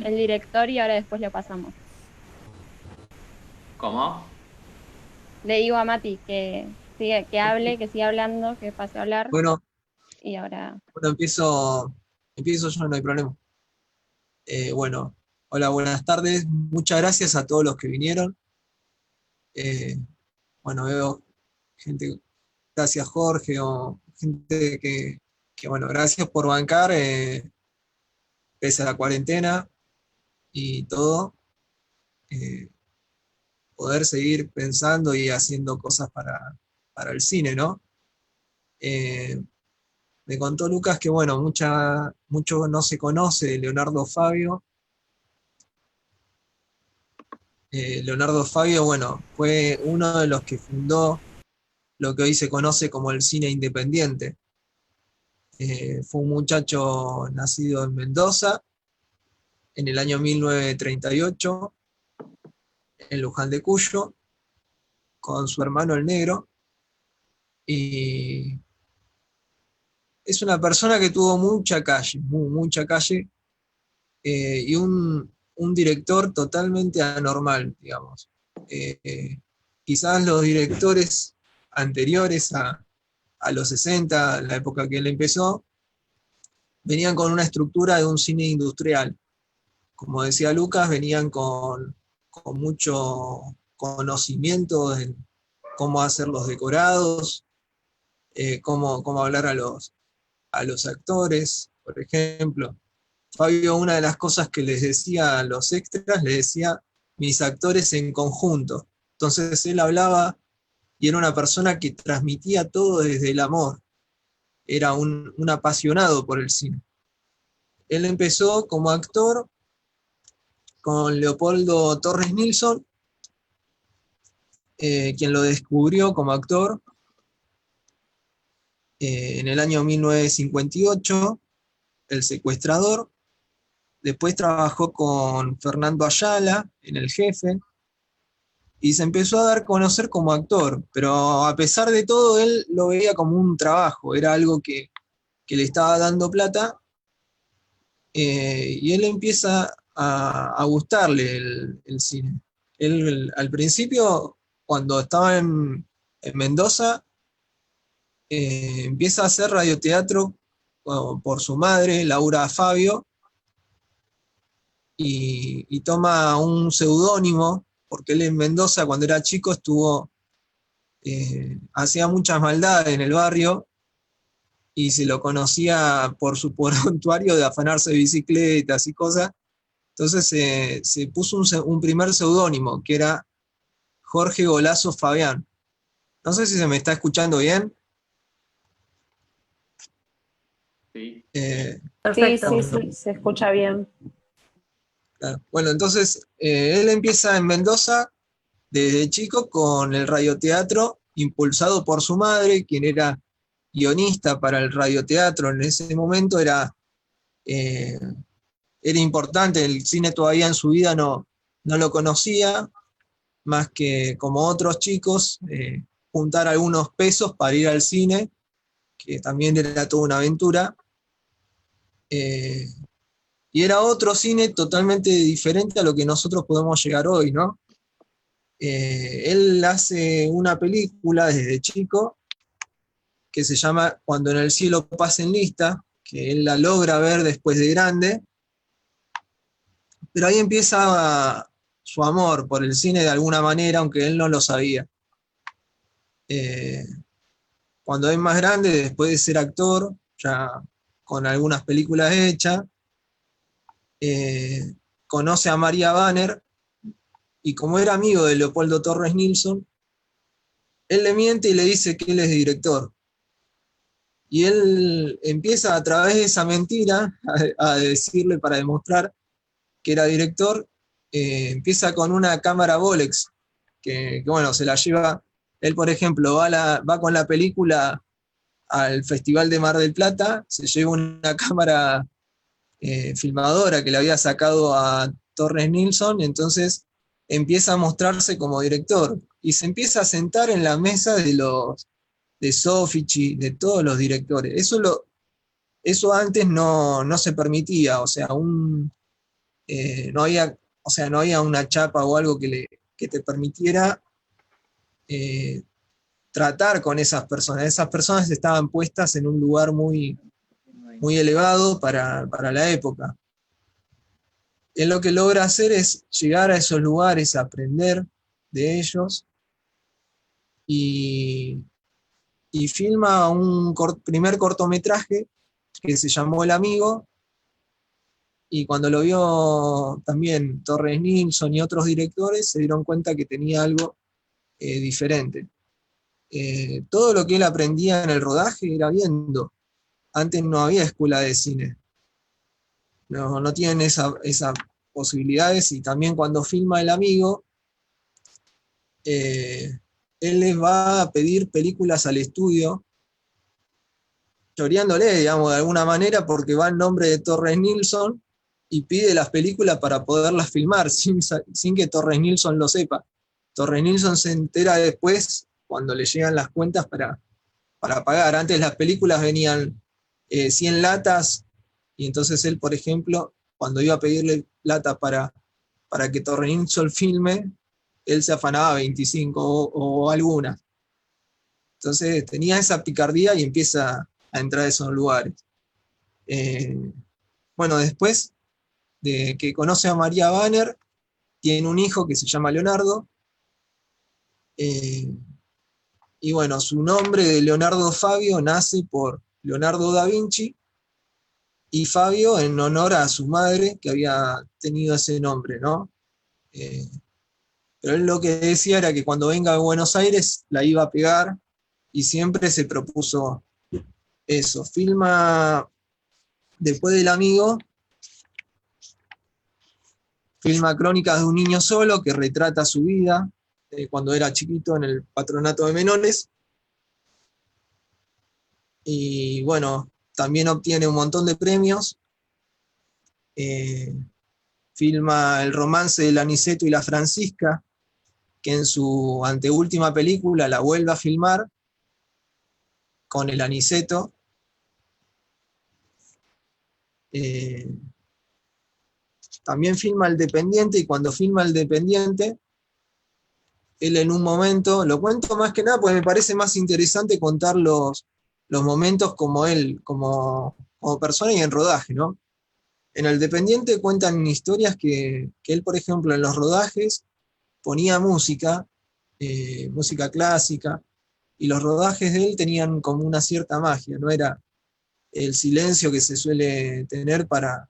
El director y ahora después lo pasamos. ¿Cómo? Le digo a Mati que hable, que siga hablando, que pase a hablar. Bueno, Y ahora. empiezo yo, no hay problema. Bueno, hola, buenas tardes. Muchas gracias a todos los que vinieron. Bueno, veo gente, gracias Jorge, o gente bueno, gracias por bancar, pese a la cuarentena y todo, eh, poder seguir pensando y haciendo cosas para el cine, ¿no? Eh, Me contó Lucas que, bueno, mucho no se conoce de Leonardo Fabio. Leonardo Fabio, bueno, fue uno de los que fundó lo que hoy se conoce como el cine independiente. Fue un muchacho nacido en Mendoza en el año 1938, en Luján de Cuyo, con su hermano el Negro, y es una persona que tuvo mucha calle, mucha calle, y un director totalmente anormal, digamos. Quizás los directores anteriores a los 60, la época que él empezó, venían con una estructura de un cine industrial. Como decía Lucas, venían con mucho conocimiento en cómo hacer los decorados, cómo hablar a los actores, por ejemplo. Fabio, una de las cosas que les decía a los extras, les decía mis actores en conjunto. Entonces él hablaba y era una persona que transmitía todo desde el amor. Era un apasionado por el cine. Él empezó como actor con Leopoldo Torres Nilsson, quien lo descubrió como actor en el año 1958, El Secuestrador. Después trabajó con Fernando Ayala en El Jefe y se empezó a dar a conocer como actor, pero a pesar de todo él lo veía como un trabajo, era algo que le estaba dando plata, y él empieza a gustarle el cine. Él al principio, cuando estaba en Mendoza, empieza a hacer radioteatro por su madre, Laura Fabio, y toma un seudónimo, porque él en Mendoza cuando era chico hacía muchas maldades en el barrio y se lo conocía por su prontuario de afanarse bicicletas y cosas. Entonces se puso un primer seudónimo que era Jorge Golazo Fabián. No sé si se me está escuchando bien. Sí. Perfecto. Sí, se escucha bien. Claro. Bueno, entonces él empieza en Mendoza desde chico con el radioteatro, impulsado por su madre, quien era guionista para el radioteatro. En ese momento era importante, el cine todavía en su vida no lo conocía, más que como otros chicos, juntar algunos pesos para ir al cine, que también era toda una aventura. Y era otro cine totalmente diferente a lo que nosotros podemos llegar hoy, ¿no? Él hace una película desde chico que se llama Cuando en el cielo pasen lista, que él la logra ver después de grande, pero ahí empieza su amor por el cine de alguna manera, aunque él no lo sabía. Cuando es más grande, después de ser actor, ya con algunas películas hechas, conoce a María Banner, y como era amigo de Leopoldo Torres Nilsson, él le miente y le dice que él es director. Y él empieza a través de esa mentira a decirle, para demostrar que era director, empieza con una cámara Bolex, que bueno, se la lleva. Él, por ejemplo, va con la película al Festival de Mar del Plata, se lleva una cámara filmadora que le había sacado a Torres Nilsson, entonces empieza a mostrarse como director y se empieza a sentar en la mesa de Soffici, de todos los directores. Eso antes no se permitía, o sea, no había una chapa o algo que te permitiera tratar con esas personas. Esas personas estaban puestas en un lugar muy, muy elevado para la época. Él lo que logra hacer es llegar a esos lugares, aprender de ellos, y filma un primer cortometraje que se llamó El Amigo, y cuando lo vio también Torres Nilsson y otros directores, se dieron cuenta que tenía algo diferente. Todo lo que él aprendía en el rodaje era viendo. Antes no había escuela de cine. No tienen esas posibilidades, y también cuando filma El Amigo, él les va a pedir películas al estudio, choreándole, digamos, de alguna manera, porque va en nombre de Torres Nilsson y pide las películas para poderlas filmar sin que Torres Nilsson lo sepa. Torres Nilsson se entera después, cuando le llegan las cuentas para pagar. Antes las películas venían 100 latas, y entonces él, por ejemplo, cuando iba a pedirle plata para que Torres Nilsson filme, él se afanaba 25 o algunas. Entonces tenía esa picardía y empieza a entrar a esos lugares. Bueno, después de que conoce a María Banner, tiene un hijo que se llama Leonardo, y bueno, su nombre de Leonardo Fabio nace por Leonardo da Vinci, y Fabio en honor a su madre, que había tenido ese nombre, ¿no? Pero él lo que decía era que cuando venga a Buenos Aires la iba a pegar, y siempre se propuso eso. Filma, después del Amigo, filma Crónicas de un niño solo, que retrata su vida cuando era chiquito en el patronato de menores. Y bueno, también obtiene un montón de premios. Filma El romance del Aniceto y la Francisca, que en su anteúltima película la vuelve a filmar con el Aniceto. También filma El Dependiente, y cuando filma El Dependiente, él en un momento, lo cuento más que nada porque me parece más interesante contar los momentos como él, como persona y en rodaje, ¿no? En El Dependiente cuentan historias que él, por ejemplo, en los rodajes ponía música clásica, y los rodajes de él tenían como una cierta magia, no era el silencio que se suele tener para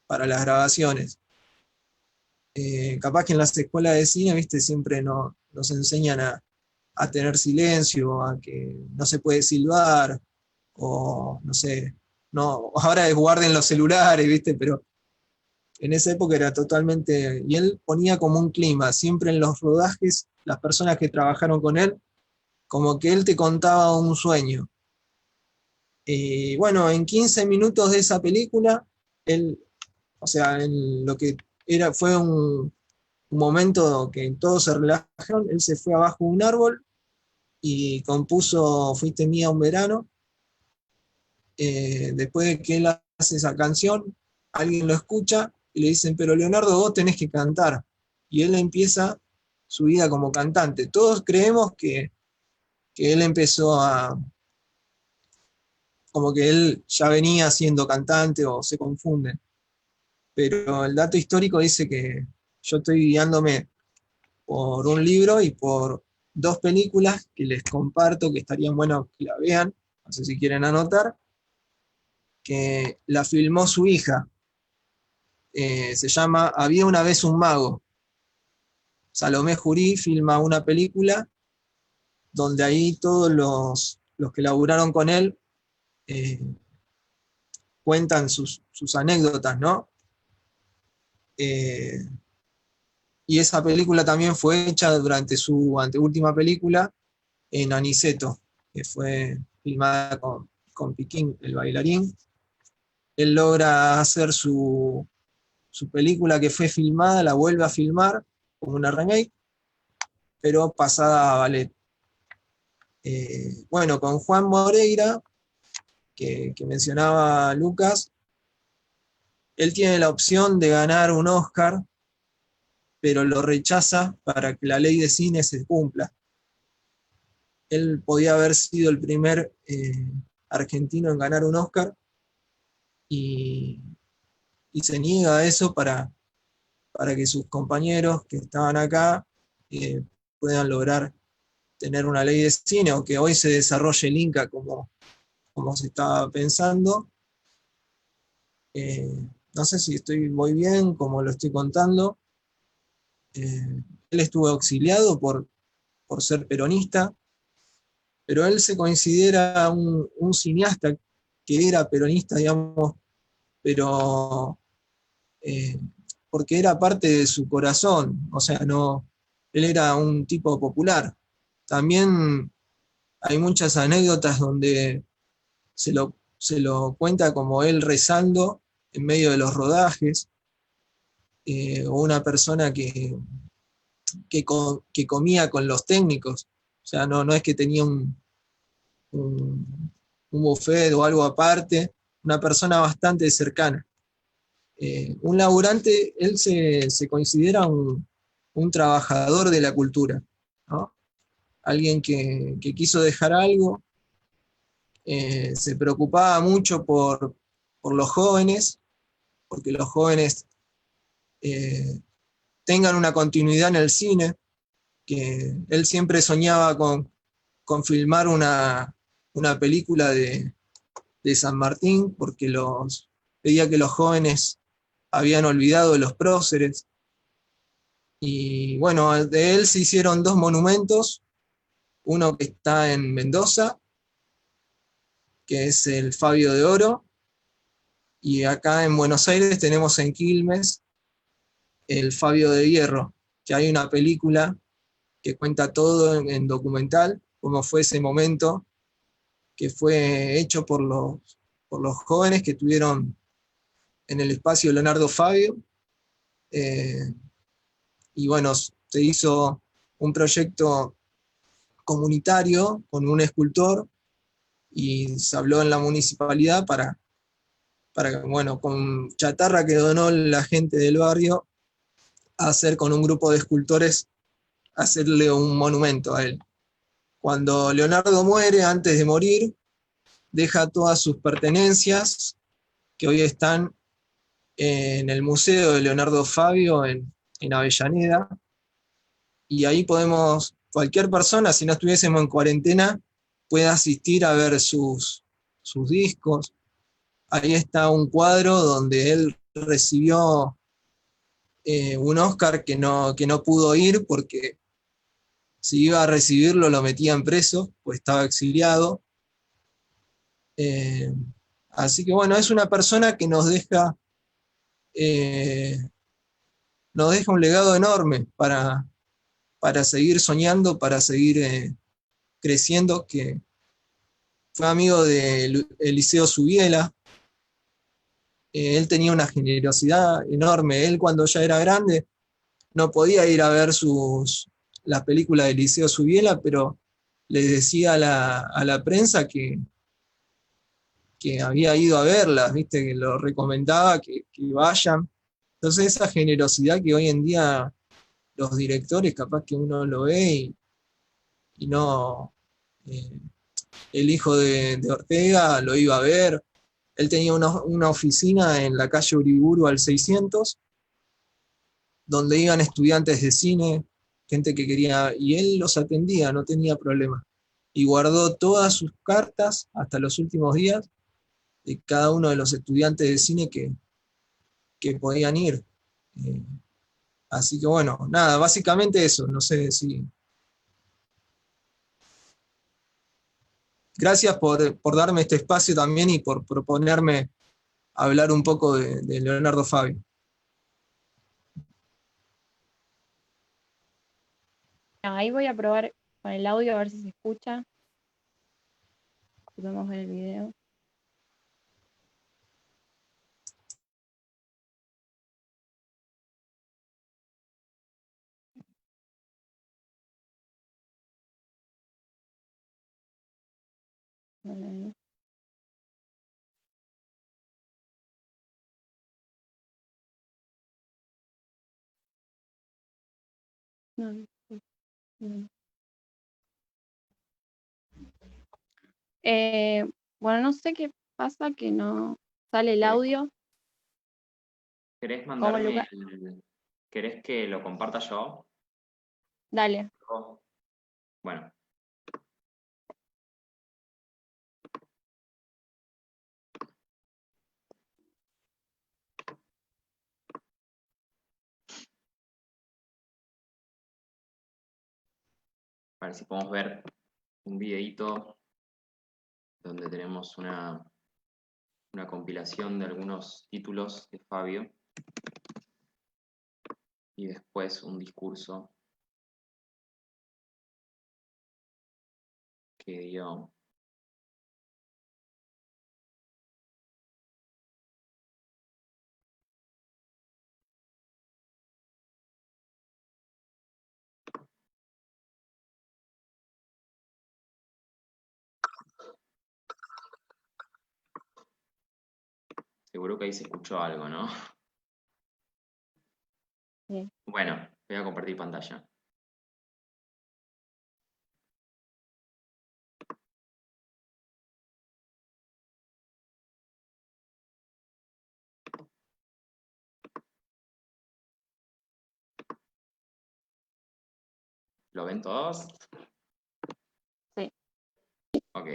las grabaciones. Capaz que en las escuelas de cine, viste, siempre nos enseñan a tener silencio, a que no se puede silbar, o no sé, no, ahora guarden los celulares, viste, pero en esa época era totalmente, y él ponía como un clima, siempre en los rodajes, las personas que trabajaron con él, como que él te contaba un sueño. Y bueno, en 15 minutos de esa película, él, o sea, en lo que fue un momento que todos se relajaron, él se fue abajo de un árbol y compuso Fuiste mía un verano. Después de que él hace esa canción, alguien lo escucha y le dicen, pero Leonardo, vos tenés que cantar. Y él empieza su vida como cantante. Todos creemos que él empezó como que él ya venía siendo cantante o se confunden. Pero el dato histórico dice que yo estoy guiándome por un libro y por dos películas que les comparto, que estarían buenos que la vean, no sé si quieren anotar, que la filmó su hija. Se llama Había una vez un mago. Salomé Jurí filma una película donde ahí todos los que laburaron con él cuentan sus anécdotas, ¿no? Y esa película también fue hecha durante su anteúltima película en Aniceto, que fue filmada con Piquín, el bailarín. Él logra hacer su película que fue filmada, la vuelve a filmar como una remake, pero pasada a ballet. Bueno, con Juan Moreira, que mencionaba Lucas, él tiene la opción de ganar un Oscar, pero lo rechaza para que la ley de cine se cumpla. Él podía haber sido el primer argentino en ganar un Oscar y se niega a eso para que sus compañeros que estaban acá puedan lograr tener una ley de cine o que hoy se desarrolle el Inca como se estaba pensando. No sé si estoy muy bien como lo estoy contando. Él estuvo exiliado por ser peronista, pero él se considera un cineasta que era peronista, digamos, pero porque era parte de su corazón, o sea, no, él era un tipo popular. También hay muchas anécdotas donde se lo cuenta como él rezando en medio de los rodajes, o una persona que comía con los técnicos, o sea, no es que tenía un buffet o algo aparte, una persona bastante cercana. Un laburante, él se considera un trabajador de la cultura, ¿no? Alguien que quiso dejar algo, se preocupaba mucho por los jóvenes, porque los jóvenes tengan una continuidad en el cine, que él siempre soñaba con filmar una película de San Martín, porque veía que los jóvenes habían olvidado de los próceres. Y bueno, de él se hicieron dos monumentos, uno que está en Mendoza, que es el Fabio de Oro, y acá en Buenos Aires tenemos en Quilmes el Fabio de Hierro, que hay una película que cuenta todo en documental, cómo fue ese momento, que fue hecho por los jóvenes que tuvieron en el espacio Leonardo Fabio. Y bueno, se hizo un proyecto comunitario con un escultor y se habló en la municipalidad para bueno, con chatarra que donó la gente del barrio, hacer con un grupo de escultores, hacerle un monumento a él. Cuando Leonardo muere, antes de morir, deja todas sus pertenencias que hoy están en el Museo de Leonardo Fabio en Avellaneda, y ahí podemos, cualquier persona, si no estuviésemos en cuarentena, puede asistir a ver sus discos. Ahí está un cuadro donde él recibió un Oscar que no pudo ir porque si iba a recibirlo lo metían preso, pues estaba exiliado. Así que bueno, es una persona que nos deja un legado enorme para seguir soñando, para seguir creciendo, que fue amigo de Eliseo Subiela. Él tenía una generosidad enorme. Él, cuando ya era grande, no podía ir a ver las películas de Eliseo Subiela, pero le decía a la prensa que había ido a verlas, ¿viste? Que lo recomendaba que vayan. Entonces, esa generosidad que hoy en día los directores, capaz que uno lo ve y no. El hijo de Ortega lo iba a ver. Él tenía una oficina en la calle Uriburu al 600, donde iban estudiantes de cine, gente que quería, y él los atendía, no tenía problema. Y guardó todas sus cartas hasta los últimos días de cada uno de los estudiantes de cine que podían ir. Así que bueno, nada, básicamente eso, no sé si... Gracias por darme este espacio también y por proponerme hablar un poco de Leonardo Fabio. Ahí voy a probar con el audio a ver si se escucha. Podemos ver el video. Vale. No, no. Bueno, no sé qué pasa que no sale el audio. ¿Querés ¿Cómo, mandarme Lucas? ¿Querés que lo comparta yo? Dale. Bueno. A ver si podemos ver un videíto donde tenemos una compilación de algunos títulos de Fabio y después un discurso que dio. Seguro que ahí se escuchó algo, ¿no? Sí. Bueno, voy a compartir pantalla. ¿Lo ven todos? Sí. Ok.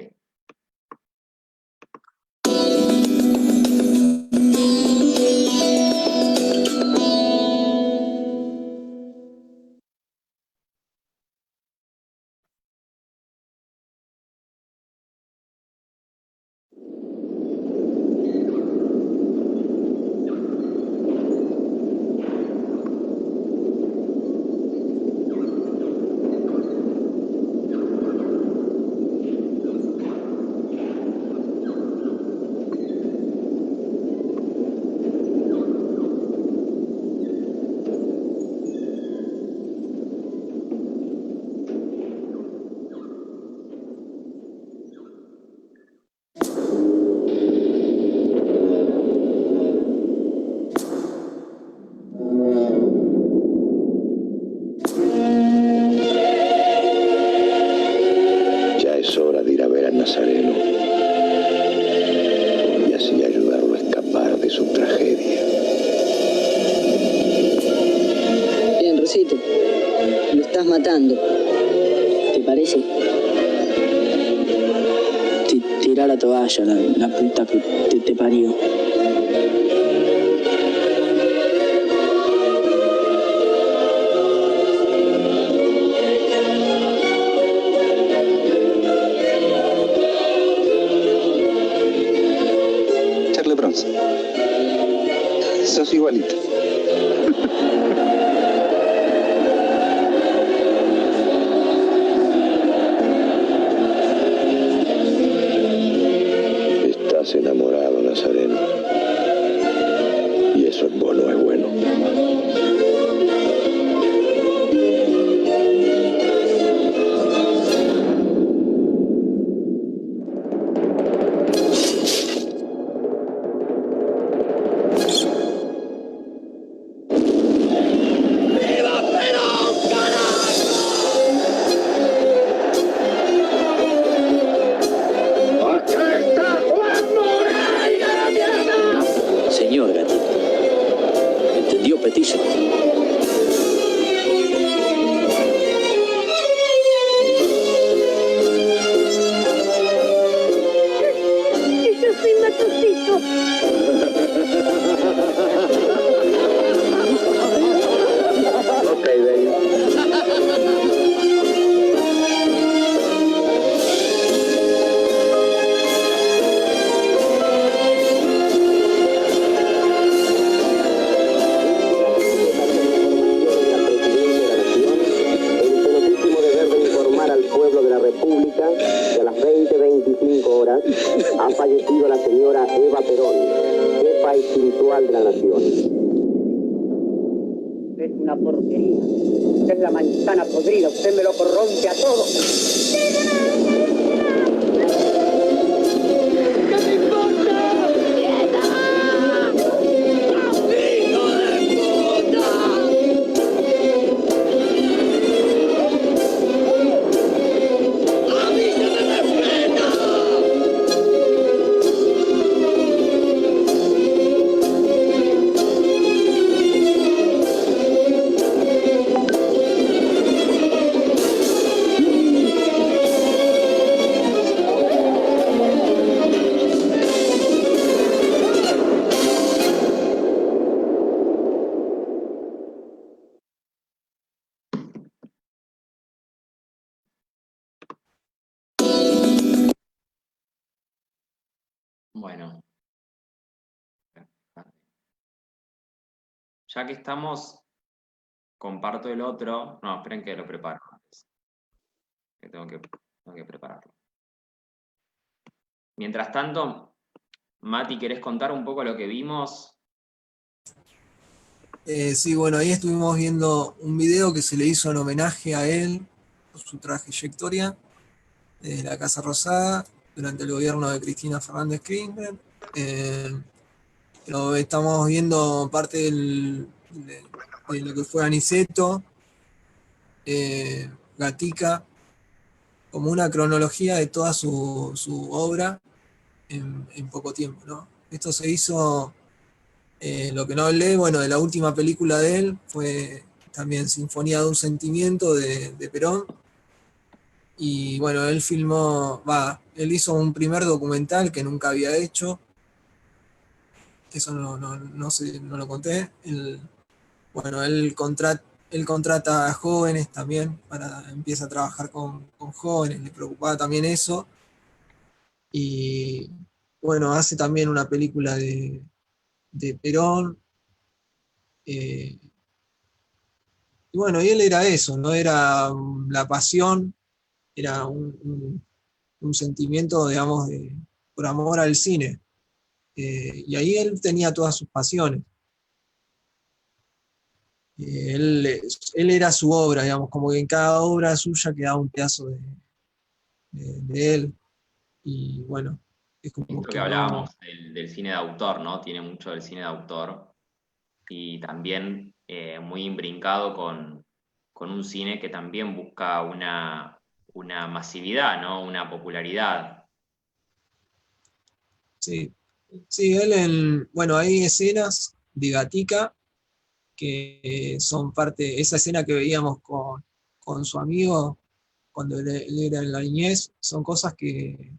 Ya es hora de ir a ver al Nazareno y así ayudarlo a escapar de su tragedia. Bien, Rosito, lo estás matando. ¿Te parece? Tira la toalla, la puta que te parió. Charlie Bronson. Sos igualito. elegido a la señora Eva Perón, jefa espiritual de la nación. Es una porquería. Usted es la manzana podrida, usted me lo corrompe a todos. Bueno, ya que estamos, comparto el otro. No, esperen que lo preparo antes. Que tengo que prepararlo. Mientras tanto, Mati, ¿querés contar un poco lo que vimos? Sí, bueno, ahí estuvimos viendo un video que se le hizo en homenaje a él por su trayectoria de la Casa Rosada durante el gobierno de Cristina Fernández Kirchner. Pero estamos viendo parte de lo que fue Aniceto, Gatica, como una cronología de toda su obra en poco tiempo, ¿no? Esto se hizo, lo que no hablé, bueno, de la última película de él, fue también Sinfonía de un Sentimiento de Perón. Y bueno, él hizo un primer documental que nunca había hecho, eso no lo conté. Bueno, él contrata a jóvenes también, empieza a trabajar con jóvenes, le preocupaba también eso. Y bueno, hace también una película de Perón. eh, y bueno, y él era eso, no era la pasión, era un sentimiento, digamos, por amor al cine. Y ahí él tenía todas sus pasiones. Él era su obra, digamos, como que en cada obra suya quedaba un pedazo de él. Y bueno, es como Esto que que no. hablábamos del cine de autor, ¿no? Tiene mucho del cine de autor y también muy imbrincado con un cine que también busca una masividad, ¿no? Una popularidad. Sí, sí, bueno, hay escenas de Gatica que son parte, esa escena que veíamos con su amigo cuando él era en la niñez, son cosas que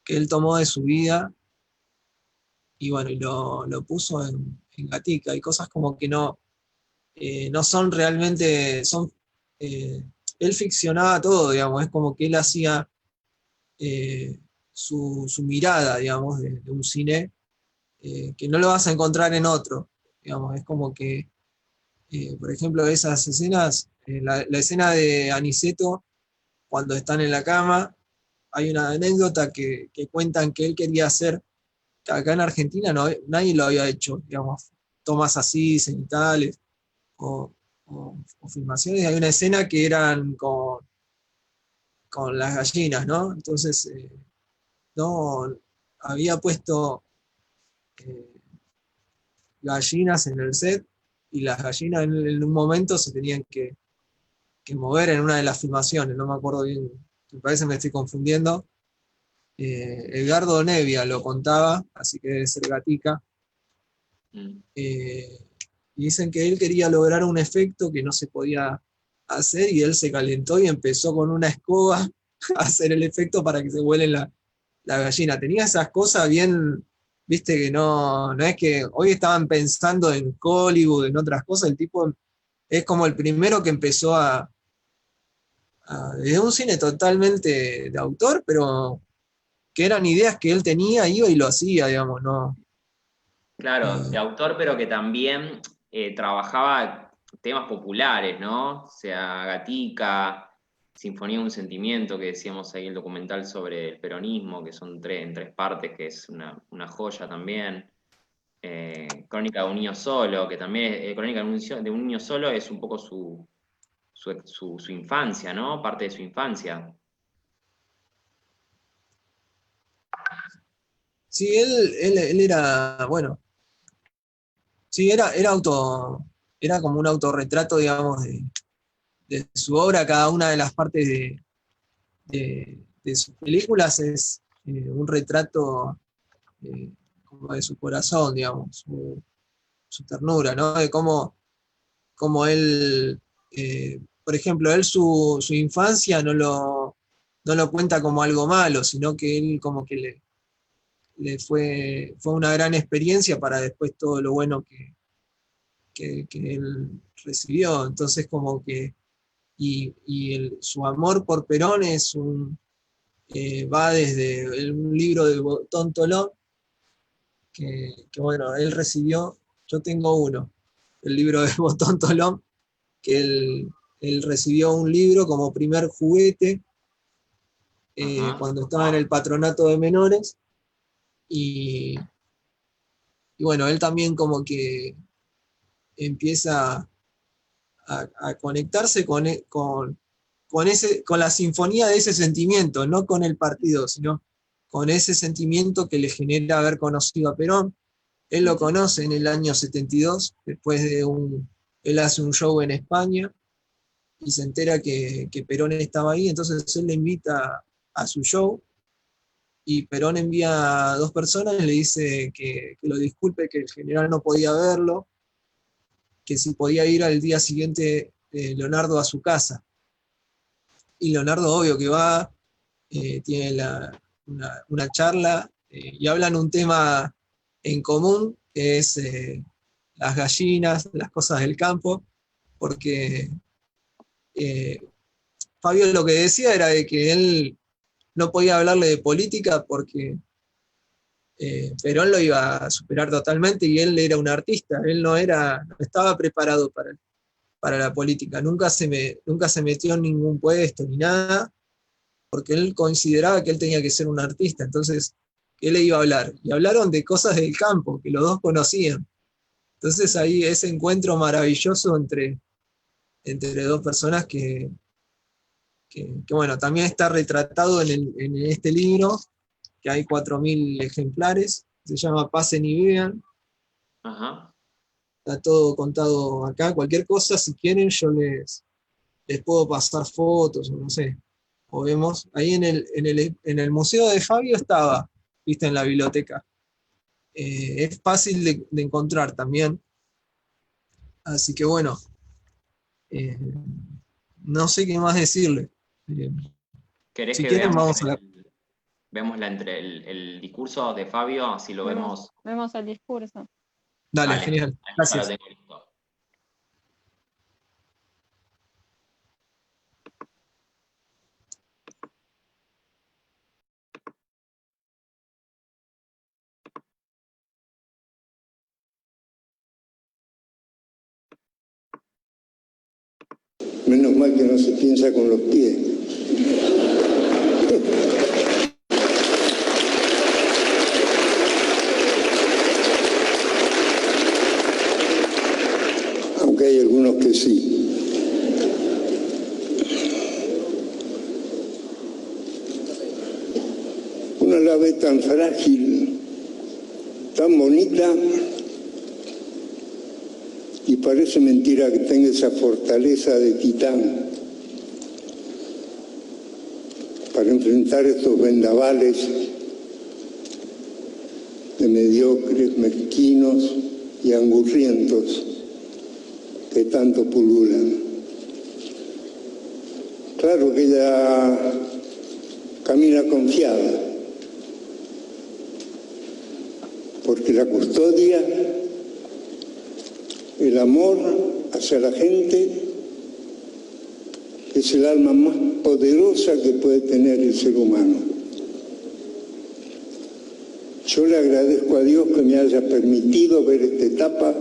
él tomó de su vida y bueno, y lo puso en Gatica. Hay cosas como que no son realmente, eh, él ficcionaba todo, digamos, es como que él hacía eh, su mirada, digamos, de un cine que no lo vas a encontrar en otro, digamos, es como que, por ejemplo, esas escenas, la escena de Aniceto, cuando están en la cama, hay una anécdota que cuentan que él quería hacer, que acá en Argentina nadie lo había hecho, digamos, tomas así, cenitales, o, o filmaciones. Hay una escena que eran con las gallinas, ¿no? Entonces, no, había puesto eh, gallinas en el set y las gallinas en un momento se tenían que mover en una de las filmaciones, no me acuerdo bien, me parece que me estoy confundiendo. Edgardo Nevia lo contaba, así que debe ser Gatica. Mm. Y dicen que él quería lograr un efecto que no se podía hacer y él se calentó y empezó con una escoba a hacer el efecto para que se vuele la gallina. Tenía esas cosas bien, viste, que no es que hoy estaban pensando en Hollywood, en otras cosas, el tipo es como el primero que empezó desde un cine totalmente de autor, pero que eran ideas que él tenía, iba y lo hacía, digamos, ¿no? Claro, de autor, pero que también trabajaba temas populares, ¿no? O sea, Gatica, Sinfonía de un sentimiento, que decíamos ahí el documental sobre el peronismo, que son en 3 partes, que es una joya también. Crónica de un niño solo, que también Crónica de un niño solo es un poco su infancia, ¿no? Parte de su infancia. Sí, él era, bueno, sí, era como un autorretrato, digamos, de su obra. Cada una de las partes de sus películas es un retrato como de su corazón, digamos, su ternura, ¿no? De cómo él, por ejemplo, él su infancia no lo cuenta como algo malo, sino que él como que le fue una gran experiencia para después todo lo bueno que él recibió. Entonces como que, su amor por Perón va desde un libro de Botón Tolón, que bueno, él recibió, yo tengo uno, el libro de Botón Tolón, que él recibió un libro como primer juguete cuando estaba en el patronato de menores, y bueno, él también como que empieza a conectarse con la sinfonía de ese sentimiento, no con el partido, sino con ese sentimiento que le genera haber conocido a Perón. Él lo conoce en el año 72, después él hace un show en España y se entera que Perón estaba ahí, entonces él le invita a su show, y Perón envía a 2 personas y le dice que lo disculpe, que el general no podía verlo, que si podía ir al día siguiente Leonardo a su casa. Y Leonardo, obvio que va, tiene una charla y hablan un tema en común, que es las gallinas, las cosas del campo, porque Fabio lo que decía era de que él no podía hablarle de política porque Perón lo iba a superar totalmente, y él era un artista, él no estaba preparado para la política, nunca se metió en ningún puesto ni nada, porque él consideraba que él tenía que ser un artista. Entonces, ¿qué le iba a hablar? Y hablaron de cosas del campo, que los dos conocían. Entonces ahí ese encuentro maravilloso entre 2 personas que bueno, también está retratado en este libro, que hay 4.000 ejemplares, se llama Pasen y Vean. Ajá. Está todo contado acá. Cualquier cosa, si quieren, yo les puedo pasar fotos, o no sé, o vemos. Ahí en el museo de Fabio estaba, viste, en la biblioteca. Es fácil de encontrar también. Así que bueno, no sé qué más decirle. ¿Querés Si que quieren, vamos a vemos el discurso de Fabio, así lo vemos? Vemos el discurso. Dale, Vale, genial. Gracias. ya lo tengo listo. Menos mal que no se piensa con los pies. Aunque hay algunos que sí. Uno la ve tan frágil, tan bonita, y parece mentira que tenga esa fortaleza de titán para enfrentar estos vendavales de mediocres, mezquinos y angurrientos que tanto pululan. Claro que ella camina confiada, porque la custodia, el amor hacia la gente, es el alma más poderosa que puede tener el ser humano. Yo le agradezco a Dios que me haya permitido ver esta etapa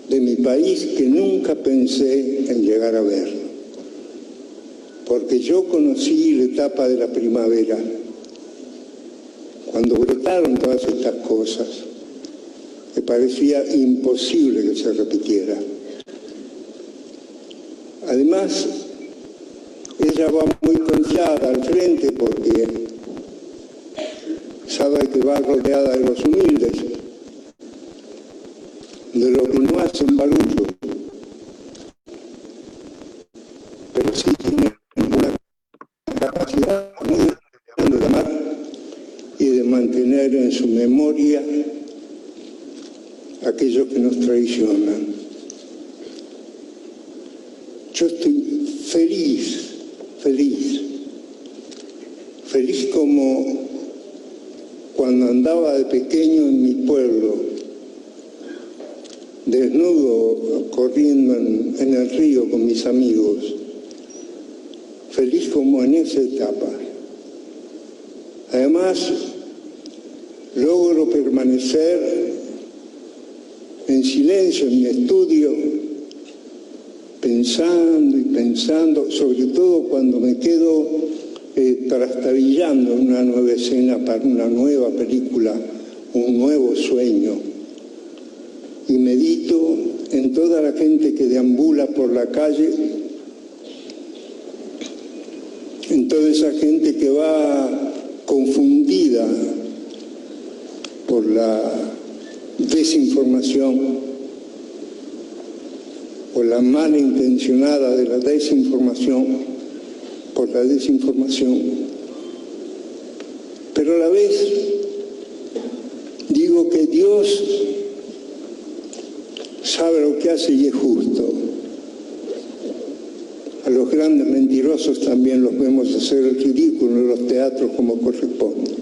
de mi país que nunca pensé en llegar a ver. porque yo conocí la etapa de la primavera, cuando brotaron todas estas cosas, que parecía imposible que se repitiera. Además, ella va muy confiada al frente porque sabe que va rodeada de los humildes, de los que no hacen barullo, pero sí tienen una capacidad muy grande de amar y de mantener en su memoria aquellos que nos traicionan. Yo estoy feliz como cuando andaba de pequeño en mi pueblo, desnudo, corriendo en el río con mis amigos, feliz como en esa etapa. Además, logro permanecer en silencio en mi estudio, pensando, sobre todo cuando me quedo trastabillando en una nueva escena para una nueva película, un nuevo sueño. Y medito en toda la gente que deambula por la calle, en toda esa gente que va confundida por la desinformación, por la mala intencionada de la desinformación, por la desinformación. Pero a la vez digo que Dios sabe lo que hace y es justo. A los grandes mentirosos también los vemos hacer el ridículo en los teatros como corresponde.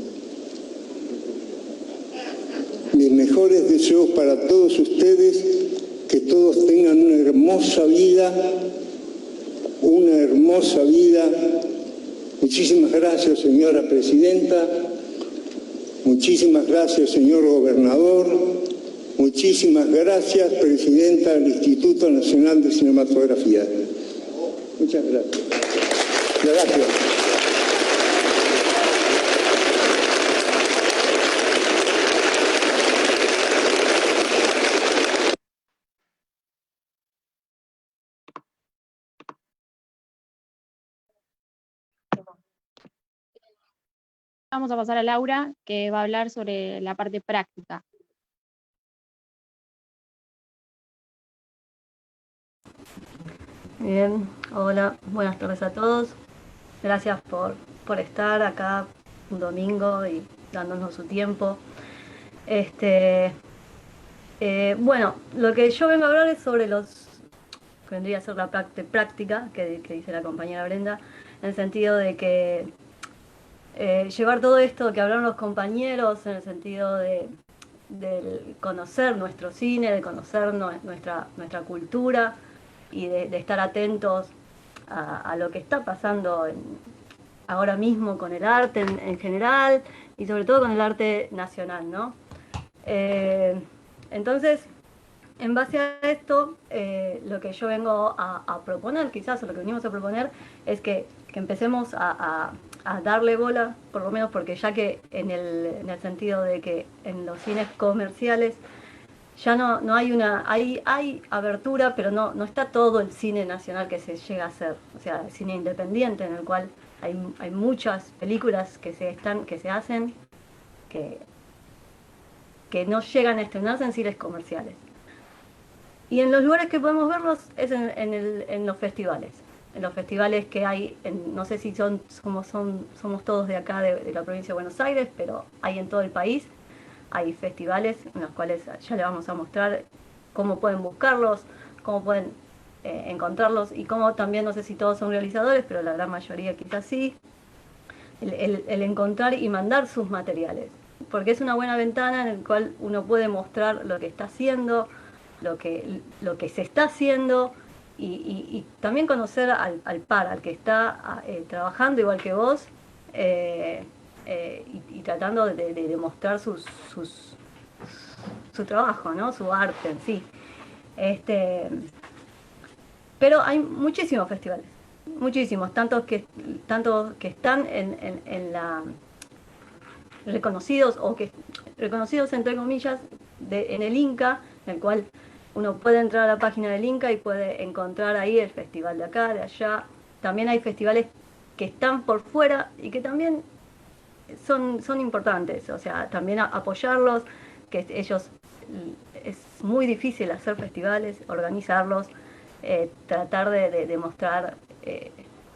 Mis mejores deseos para todos ustedes, que todos tengan una hermosa vida. Muchísimas gracias, señora presidenta. Muchísimas gracias, señor gobernador. Muchísimas gracias, presidenta del Instituto Nacional de Cinematografía. Muchas gracias. Gracias. Vamos a pasar a Laura, que va a hablar sobre la parte práctica. Bien, hola, buenas tardes a todos. Gracias por estar acá un domingo y dándonos su tiempo. Bueno, lo que yo vengo a hablar es sobre que vendría a ser la parte práctica que dice la compañera Brenda, en el sentido de que llevar todo esto que hablaron los compañeros, en el sentido de conocer nuestro cine, de conocer nuestra cultura y de estar atentos a lo que está pasando ahora mismo con el arte en general y sobre todo con el arte nacional, ¿no? Entonces, en base a esto, lo que yo vengo a proponer, quizás, o lo que venimos a proponer, es que empecemos a darle bola, por lo menos porque ya que en el sentido de que en los cines comerciales ya no hay hay abertura, pero no está todo el cine nacional que se llega a hacer, o sea, el cine independiente, en el cual hay muchas películas que se hacen que no llegan a estrenarse en cines comerciales. Y en los lugares que podemos verlos es en los festivales. En los festivales que hay, no sé si somos todos de acá, de la provincia de Buenos Aires, pero hay en todo el país. Hay festivales en los cuales ya les vamos a mostrar cómo pueden buscarlos, cómo pueden encontrarlos y cómo también, no sé si todos son realizadores, pero la gran mayoría quizás sí, el encontrar y mandar sus materiales. Porque es una buena ventana en la cual uno puede mostrar lo que está haciendo, lo que se está haciendo y también conocer al par, al que está trabajando igual que vos y tratando de mostrar su trabajo, ¿no? Su arte en sí. Pero hay muchísimos festivales. muchísimos, tantos que están en la reconocidos o que reconocidos entre comillas en el Inca, en el cual uno puede entrar a la página del Inca y puede encontrar ahí el festival de acá, de allá. También hay festivales que están por fuera y que también son importantes, o sea, también apoyarlos, que ellos, es muy difícil hacer festivales, organizarlos, tratar de mostrar,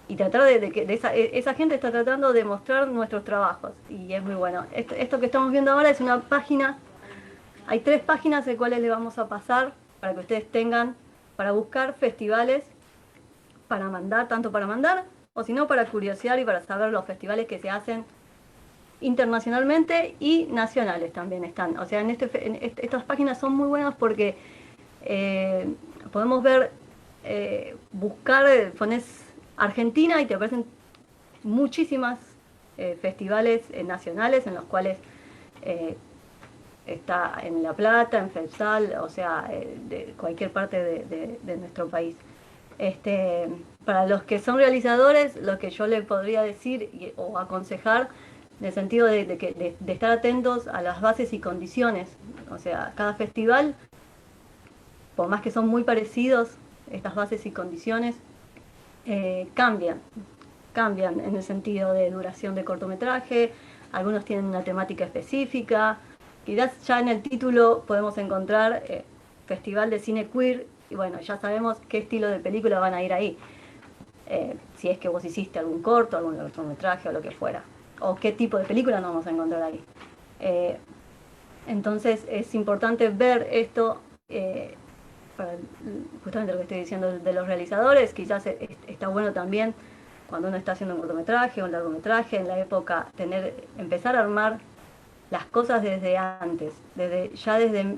y tratar de que esa gente está tratando de mostrar nuestros trabajos, y es muy bueno. Esto que estamos viendo ahora es una página, hay 3 páginas de cuales le vamos a pasar para que ustedes tengan, para buscar festivales, para mandar, tanto para mandar, o si no para curiosear y para saber los festivales que se hacen internacionalmente y nacionales también están. O sea, estas páginas son muy buenas porque podemos ver, buscar, pones Argentina y te aparecen muchísimas festivales nacionales en los cuales está en La Plata, en FEPSAL, o sea, de cualquier parte de nuestro país. Para los que son realizadores, lo que yo les podría decir o aconsejar, en el sentido de estar atentos a las bases y condiciones. O sea, cada festival, por más que son muy parecidos, estas bases y condiciones cambian en el sentido de duración de cortometraje, algunos tienen una temática específica, quizás ya en el título podemos encontrar Festival de Cine Queer, y bueno, ya sabemos qué estilo de película van a ir ahí. Si es que vos hiciste algún corto, algún cortometraje o lo que fuera, o qué tipo de película nos vamos a encontrar ahí. Entonces es importante ver esto, para justamente lo que estoy diciendo de los realizadores. Quizás está bueno también cuando uno está haciendo un cortometraje o un largometraje, en la época, empezar a armar las cosas desde antes,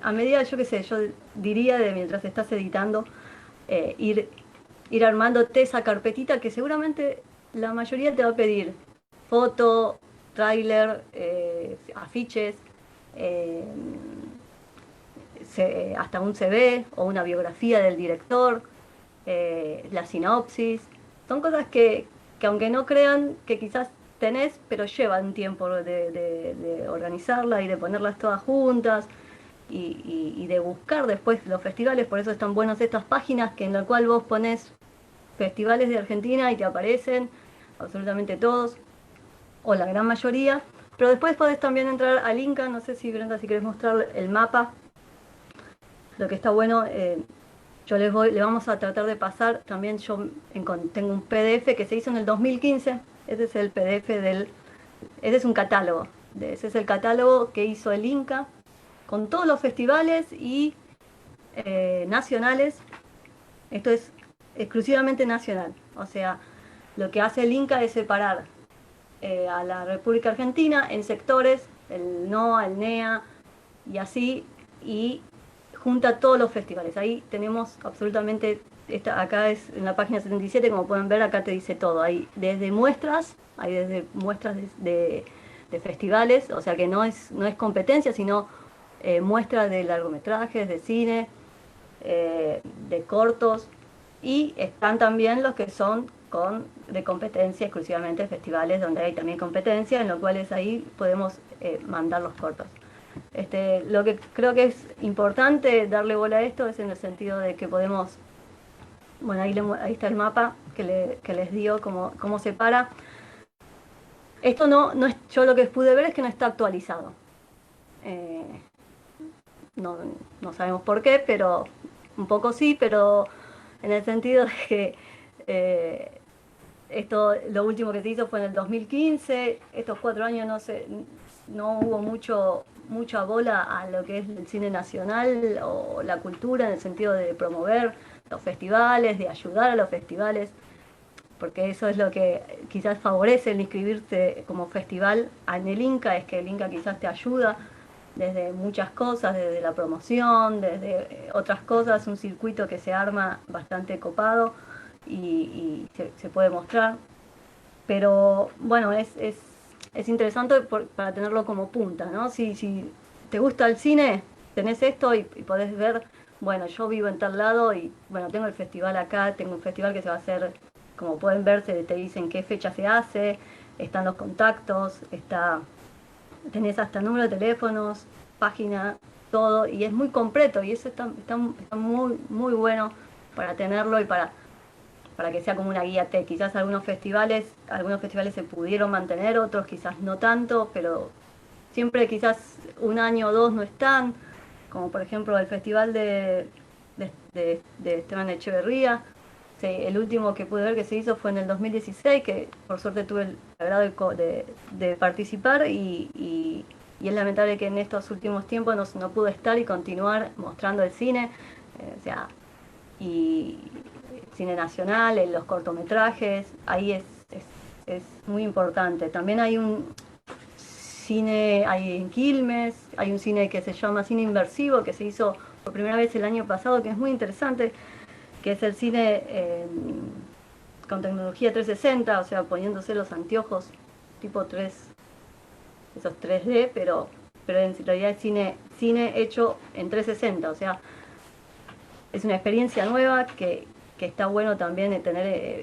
a medida, yo qué sé, yo diría de mientras estás editando, ir armándote esa carpetita que seguramente la mayoría te va a pedir foto, tráiler, afiches, hasta un CV o una biografía del director, la sinopsis. Son cosas que aunque no crean que quizás tenés, pero llevan tiempo de organizarla y de ponerlas todas juntas y de buscar después los festivales. Por eso están buenas estas páginas en la cual vos ponés festivales de Argentina y te aparecen absolutamente todos, o la gran mayoría. Pero después podés también entrar al Inca, no sé si Brenda, si querés mostrar el mapa. Lo que está bueno, le vamos a tratar de pasar, también yo tengo un PDF que se hizo en el 2015, ese es el PDF ese es un catálogo, ese es el catálogo que hizo el Inca, con todos los festivales y nacionales. Esto es exclusivamente nacional, o sea, lo que hace el Inca es separar a la República Argentina en sectores, el NOA, el NEA y así, y junta todos los festivales. Ahí tenemos absolutamente, acá es en la página 77, como pueden ver, acá te dice todo. Hay desde muestras de festivales, o sea que no es competencia, sino muestras de largometrajes, de cine, de cortos, y están también los que son de competencia, exclusivamente festivales donde hay también competencia, en los cuales ahí podemos mandar los cortos. Lo que creo que es importante darle bola a esto es en el sentido de que podemos, bueno, ahí está el mapa que les digo cómo se para. Esto no es, yo lo que pude ver es que no está actualizado. No sabemos por qué, pero un poco sí, pero en el sentido de que esto, lo último que se hizo fue en el 2015, estos 4 años no hubo mucha bola a lo que es el cine nacional o la cultura, en el sentido de promover los festivales, de ayudar a los festivales, porque eso es lo que quizás favorece el inscribirse como festival en el Inca, es que el Inca quizás te ayuda desde muchas cosas, desde la promoción, desde otras cosas, un circuito que se arma bastante copado y se puede mostrar. Pero bueno, es interesante para tenerlo como punta, ¿no? Si te gusta el cine, tenés esto y podés ver, bueno, yo vivo en tal lado y bueno, tengo el festival acá, tengo un festival que se va a hacer como pueden ver, te dicen qué fecha se hace, están los contactos, tenés hasta número de teléfonos, página, todo, y es muy completo, y eso está muy, muy bueno para tenerlo y para que sea como una guía T. Quizás algunos festivales se pudieron mantener, otros quizás no tanto, pero siempre quizás un año o dos no están, como por ejemplo el festival de Esteban Echeverría. Sí, el último que pude ver que se hizo fue en el 2016, que por suerte tuve el agrado de participar, y es lamentable que en estos últimos tiempos no pude estar y continuar mostrando el cine, o sea, y cine nacional, en los cortometrajes, ahí es muy importante. También hay un cine, hay en Quilmes, hay un cine que se llama Cine Inversivo, que se hizo por primera vez el año pasado, que es muy interesante, que es el cine con tecnología 360, o sea, poniéndose los anteojos tipo 3, esos 3D, pero en realidad es cine hecho en 360, o sea, es una experiencia nueva que está bueno también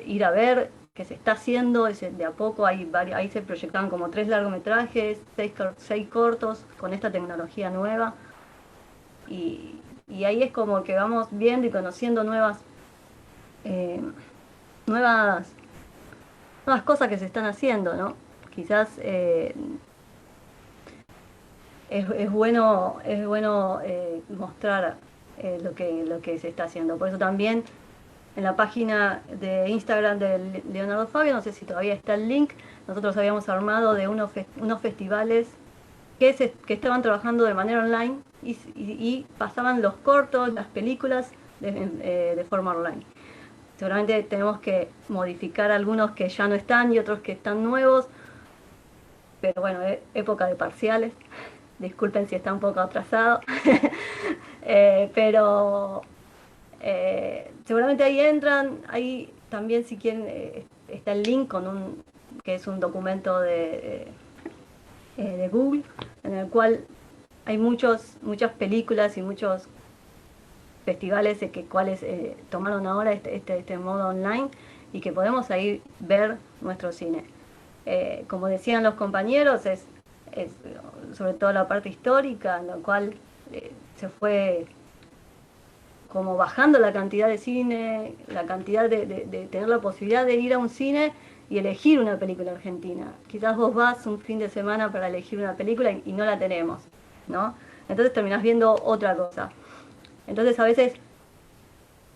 ir a ver, que se está haciendo de a poco. Ahí se proyectaban como 3 largometrajes, 6 cortos con esta tecnología nueva, y ahí es como que vamos viendo y conociendo nuevas cosas que se están haciendo, ¿no? Quizás es bueno mostrar lo que se está haciendo. Por eso también en la página de Instagram de Leonardo Fabio, no sé si todavía está el link, nosotros habíamos armado de unos festivales que estaban trabajando de manera online y pasaban los cortos, las películas de forma online. Seguramente tenemos que modificar algunos que ya no están y otros que están nuevos, pero bueno, época de parciales, disculpen si está un poco atrasado, pero seguramente ahí entran, ahí también si quieren está el link que es un documento de Google, en el cual hay muchas películas y muchos festivales cuales tomaron ahora este modo online, y que podemos ahí ver nuestro cine. Como decían los compañeros, es sobre todo la parte histórica, en la cual se fue como bajando la cantidad de cine, la cantidad de tener la posibilidad de ir a un cine y elegir una película argentina. Quizás vos vas un fin de semana para elegir una película y no la tenemos, ¿no? Entonces terminás viendo otra cosa. Entonces a veces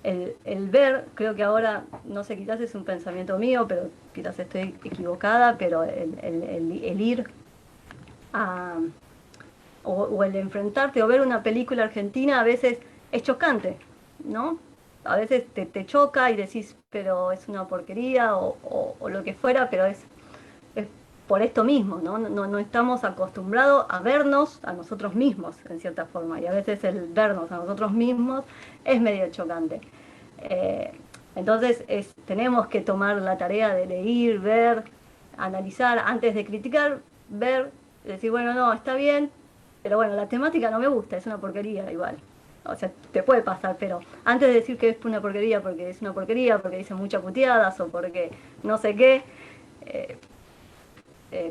el ver, creo que ahora, no sé, quizás es un pensamiento mío, pero quizás estoy equivocada, pero el ir o el enfrentarte o ver una película argentina a veces es chocante, ¿no? A veces te choca y decís, pero es una porquería o lo que fuera, pero es por esto mismo, ¿no? No estamos acostumbrados a vernos a nosotros mismos, en cierta forma, y a veces el vernos a nosotros mismos es medio chocante. Entonces tenemos que tomar la tarea de ir, ver, analizar, antes de criticar, ver, decir, bueno, no, está bien, pero bueno, la temática no me gusta, es una porquería igual. O sea, te puede pasar, pero antes de decir que es una porquería porque dicen muchas puteadas o porque no sé qué,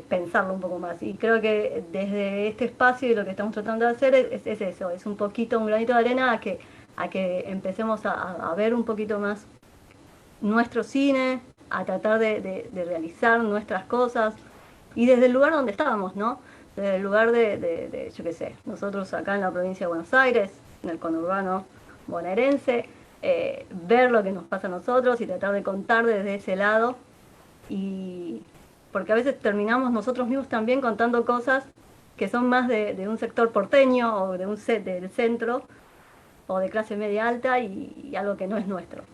pensarlo un poco más. Y creo que desde este espacio y lo que estamos tratando de hacer es eso, es un poquito, un granito de arena a que empecemos a ver un poquito más nuestro cine, a tratar de realizar nuestras cosas, y desde el lugar donde estábamos, ¿no? Desde el lugar yo qué sé, nosotros acá en la provincia de Buenos Aires, en el conurbano bonaerense, ver lo que nos pasa a nosotros y tratar de contar desde ese lado, y porque a veces terminamos nosotros mismos también contando cosas que son más de un sector porteño o del centro o de clase media alta, y algo que no es nuestro.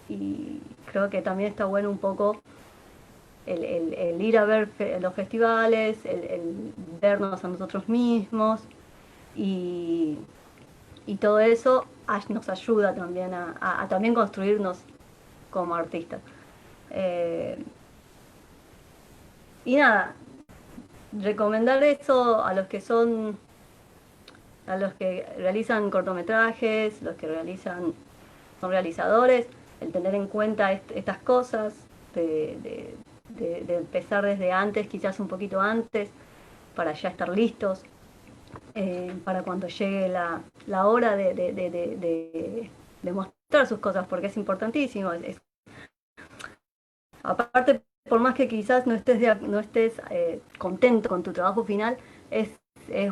Y creo que también está bueno un poco el ir a ver los festivales, el vernos a nosotros mismos, y todo eso nos ayuda también a también construirnos como artistas. Y nada, recomendar eso a los que realizan cortometrajes, los que son realizadores, el tener en cuenta estas cosas, de empezar desde antes, quizás un poquito antes, para ya estar listos, para cuando llegue la hora de mostrar sus cosas, porque es importantísimo. Aparte, por más que quizás no estés contento con tu trabajo final, es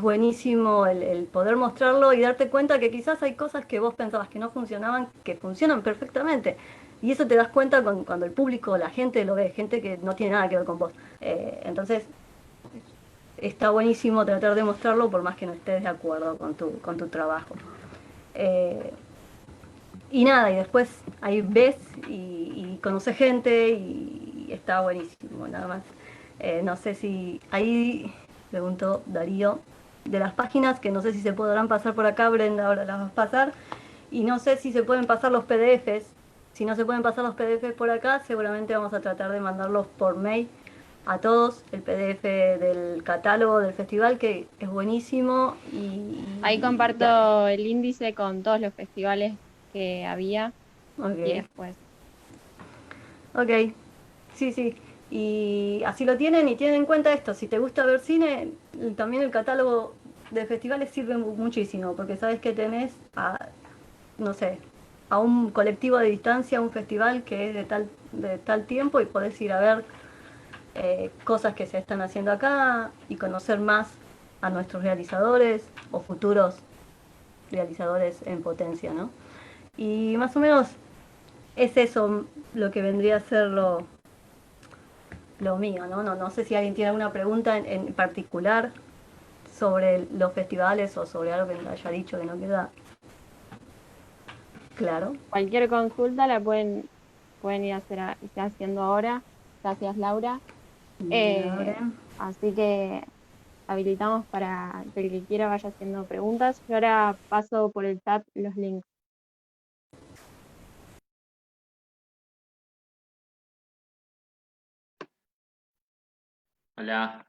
buenísimo el poder mostrarlo y darte cuenta que quizás hay cosas que vos pensabas que no funcionaban, que funcionan perfectamente. Y eso te das cuenta cuando el público, la gente lo ve, gente que no tiene nada que ver con vos. Entonces, está buenísimo tratar de mostrarlo por más que no estés de acuerdo con tu trabajo. Y nada, y después ahí ves y conoces gente y está buenísimo, nada más. No sé si ahí preguntó Darío de las páginas, que no sé si se podrán pasar por acá, Brenda ahora las va a pasar, y no sé si se pueden pasar los PDFs. Si no se pueden pasar los PDFs por acá, seguramente vamos a tratar de mandarlos por mail a todos, el PDF del catálogo del festival, que es buenísimo. Ahí comparto el índice con todos los festivales que había y Ok, después. ok, sí. Y así lo tienen y tienen en cuenta esto. Si te gusta ver cine, también el catálogo de festivales sirve muchísimo, porque sabes que tenés no sé, a un colectivo de distancia, un festival que es de tal tiempo y podés ir a ver cosas que se están haciendo acá y conocer más a nuestros realizadores o futuros realizadores en potencia, ¿no? Y más o menos es eso lo que vendría a ser lo mío, ¿no? No sé si alguien tiene alguna pregunta en particular sobre los festivales o sobre algo que me haya dicho que no queda claro. Cualquier consulta la pueden ir irse haciendo ahora. Gracias, Laura. Bien, ahora. Así que habilitamos para que el que quiera vaya haciendo preguntas. Yo ahora paso por el chat los links. Hola.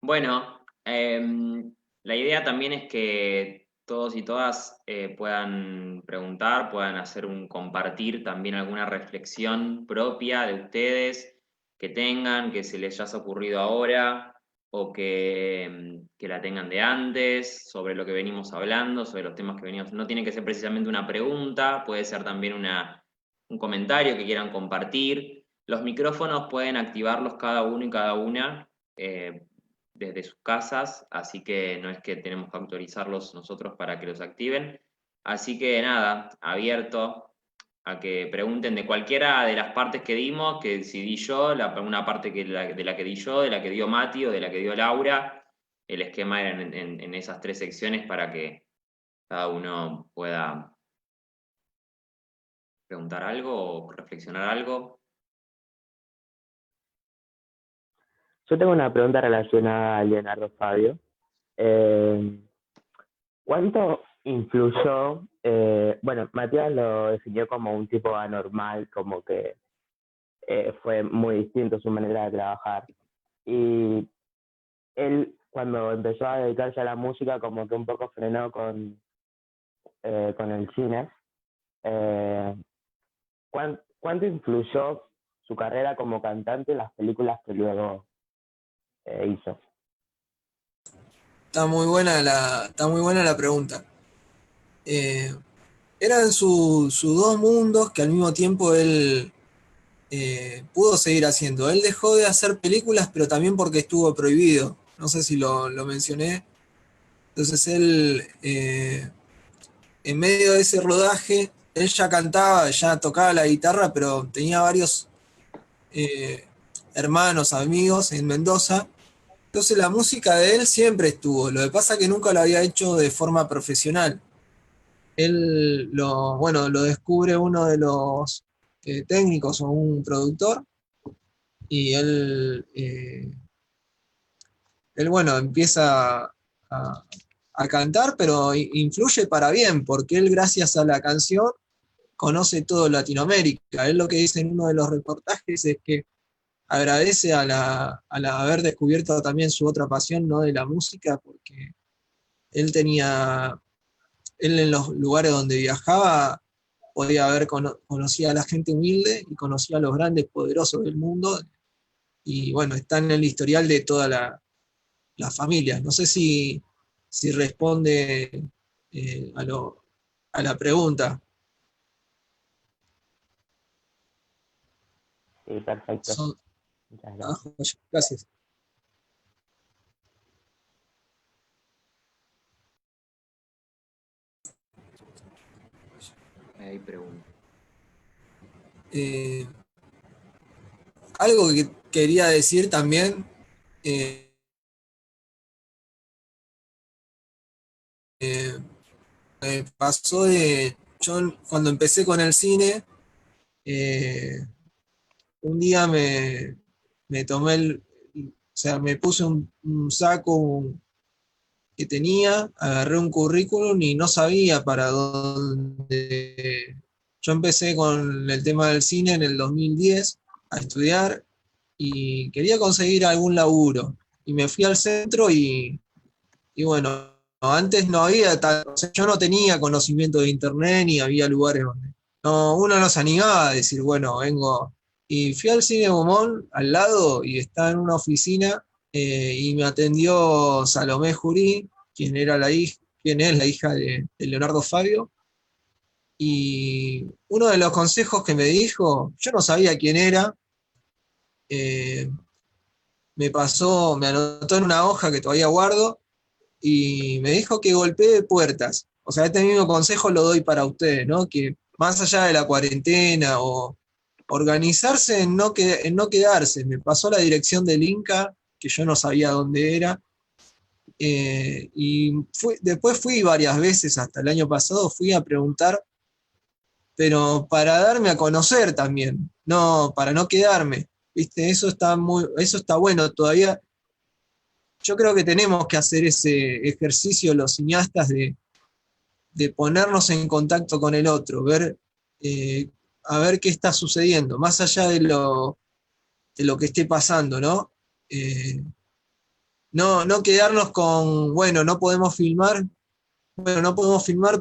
Bueno, la idea también es que todos y todas puedan preguntar, puedan hacer un compartir también alguna reflexión propia de ustedes que tengan, que se les haya ocurrido ahora o que la tengan de antes, sobre lo que venimos hablando, sobre los temas que venimos. No tiene que ser precisamente una pregunta, puede ser también un comentario que quieran compartir. Los micrófonos pueden activarlos cada uno y cada una desde sus casas, así que no es que tenemos que autorizarlos nosotros para que los activen. Así que nada, abierto a que pregunten de cualquiera de las partes que dimos, que si di yo, una parte de la que di yo, de la que dio Mati o de la que dio Laura. El esquema era en esas tres secciones para que cada uno pueda preguntar algo o reflexionar algo. Yo tengo una pregunta relacionada a Leonardo Fabio. ¿Cuánto influyó? Bueno, Matías lo definió como un tipo anormal, como que fue muy distinto su manera de trabajar. Y él, cuando empezó a dedicarse a la música, como que un poco frenó con el cine. ¿Cuánto influyó su carrera como cantante en las películas que luego hizo? Está muy buena la pregunta. Eran sus dos mundos que al mismo tiempo él pudo seguir haciendo. Él dejó de hacer películas, pero también porque estuvo prohibido. No sé si lo mencioné. Entonces él, en medio de ese rodaje, él ya cantaba, ya tocaba la guitarra, pero tenía varios hermanos, amigos en Mendoza. Entonces la música de él siempre estuvo. Lo que pasa es que nunca lo había hecho de forma profesional. Él lo descubre uno de los técnicos o un productor y él empieza a cantar, pero influye para bien, porque él gracias a la canción conoce todo Latinoamérica. Él lo que dice en uno de los reportajes es que agradece a haber descubierto también su otra pasión, ¿no? De la música, porque él en los lugares donde viajaba podía ver, conocía a la gente humilde y conocía a los grandes poderosos del mundo, y bueno, está en el historial de toda la familia. No sé si responde a la pregunta. Sí, perfecto. Son- Muchas gracias. Gracias. Hay preguntas. Algo que quería decir también, me pasó yo cuando empecé con el cine, un día me tomé o sea, me puse un saco que tenía, agarré un currículum y no sabía para dónde. Yo empecé con el tema del cine en el 2010 a estudiar y quería conseguir algún laburo. Y me fui al centro y bueno, antes no había o sea, yo no tenía conocimiento de internet ni había lugares donde uno no se animaba a decir, bueno, vengo. Y fui al cine Beaumont al lado y estaba en una oficina, y me atendió Salomé Jurí, quien es la hija de Leonardo Fabio. Y uno de los consejos que me dijo, yo no sabía quién era, eh, me anotó en una hoja que todavía guardo y me dijo que golpee puertas. O sea, este mismo consejo lo doy para ustedes, ¿no? Que más allá de la cuarentena o organizarse en no quedarse. Me pasó la dirección del Inca, que yo no sabía dónde era, y después fui varias veces, hasta el año pasado, fui a preguntar, pero para darme a conocer también, no, para no quedarme. ¿Viste? Eso está bueno todavía. Yo creo que tenemos que hacer ese ejercicio los cineastas de ponernos en contacto con el otro, eh, a ver qué está sucediendo, más allá de lo que esté pasando, ¿no? No quedarnos con, bueno, no podemos filmar,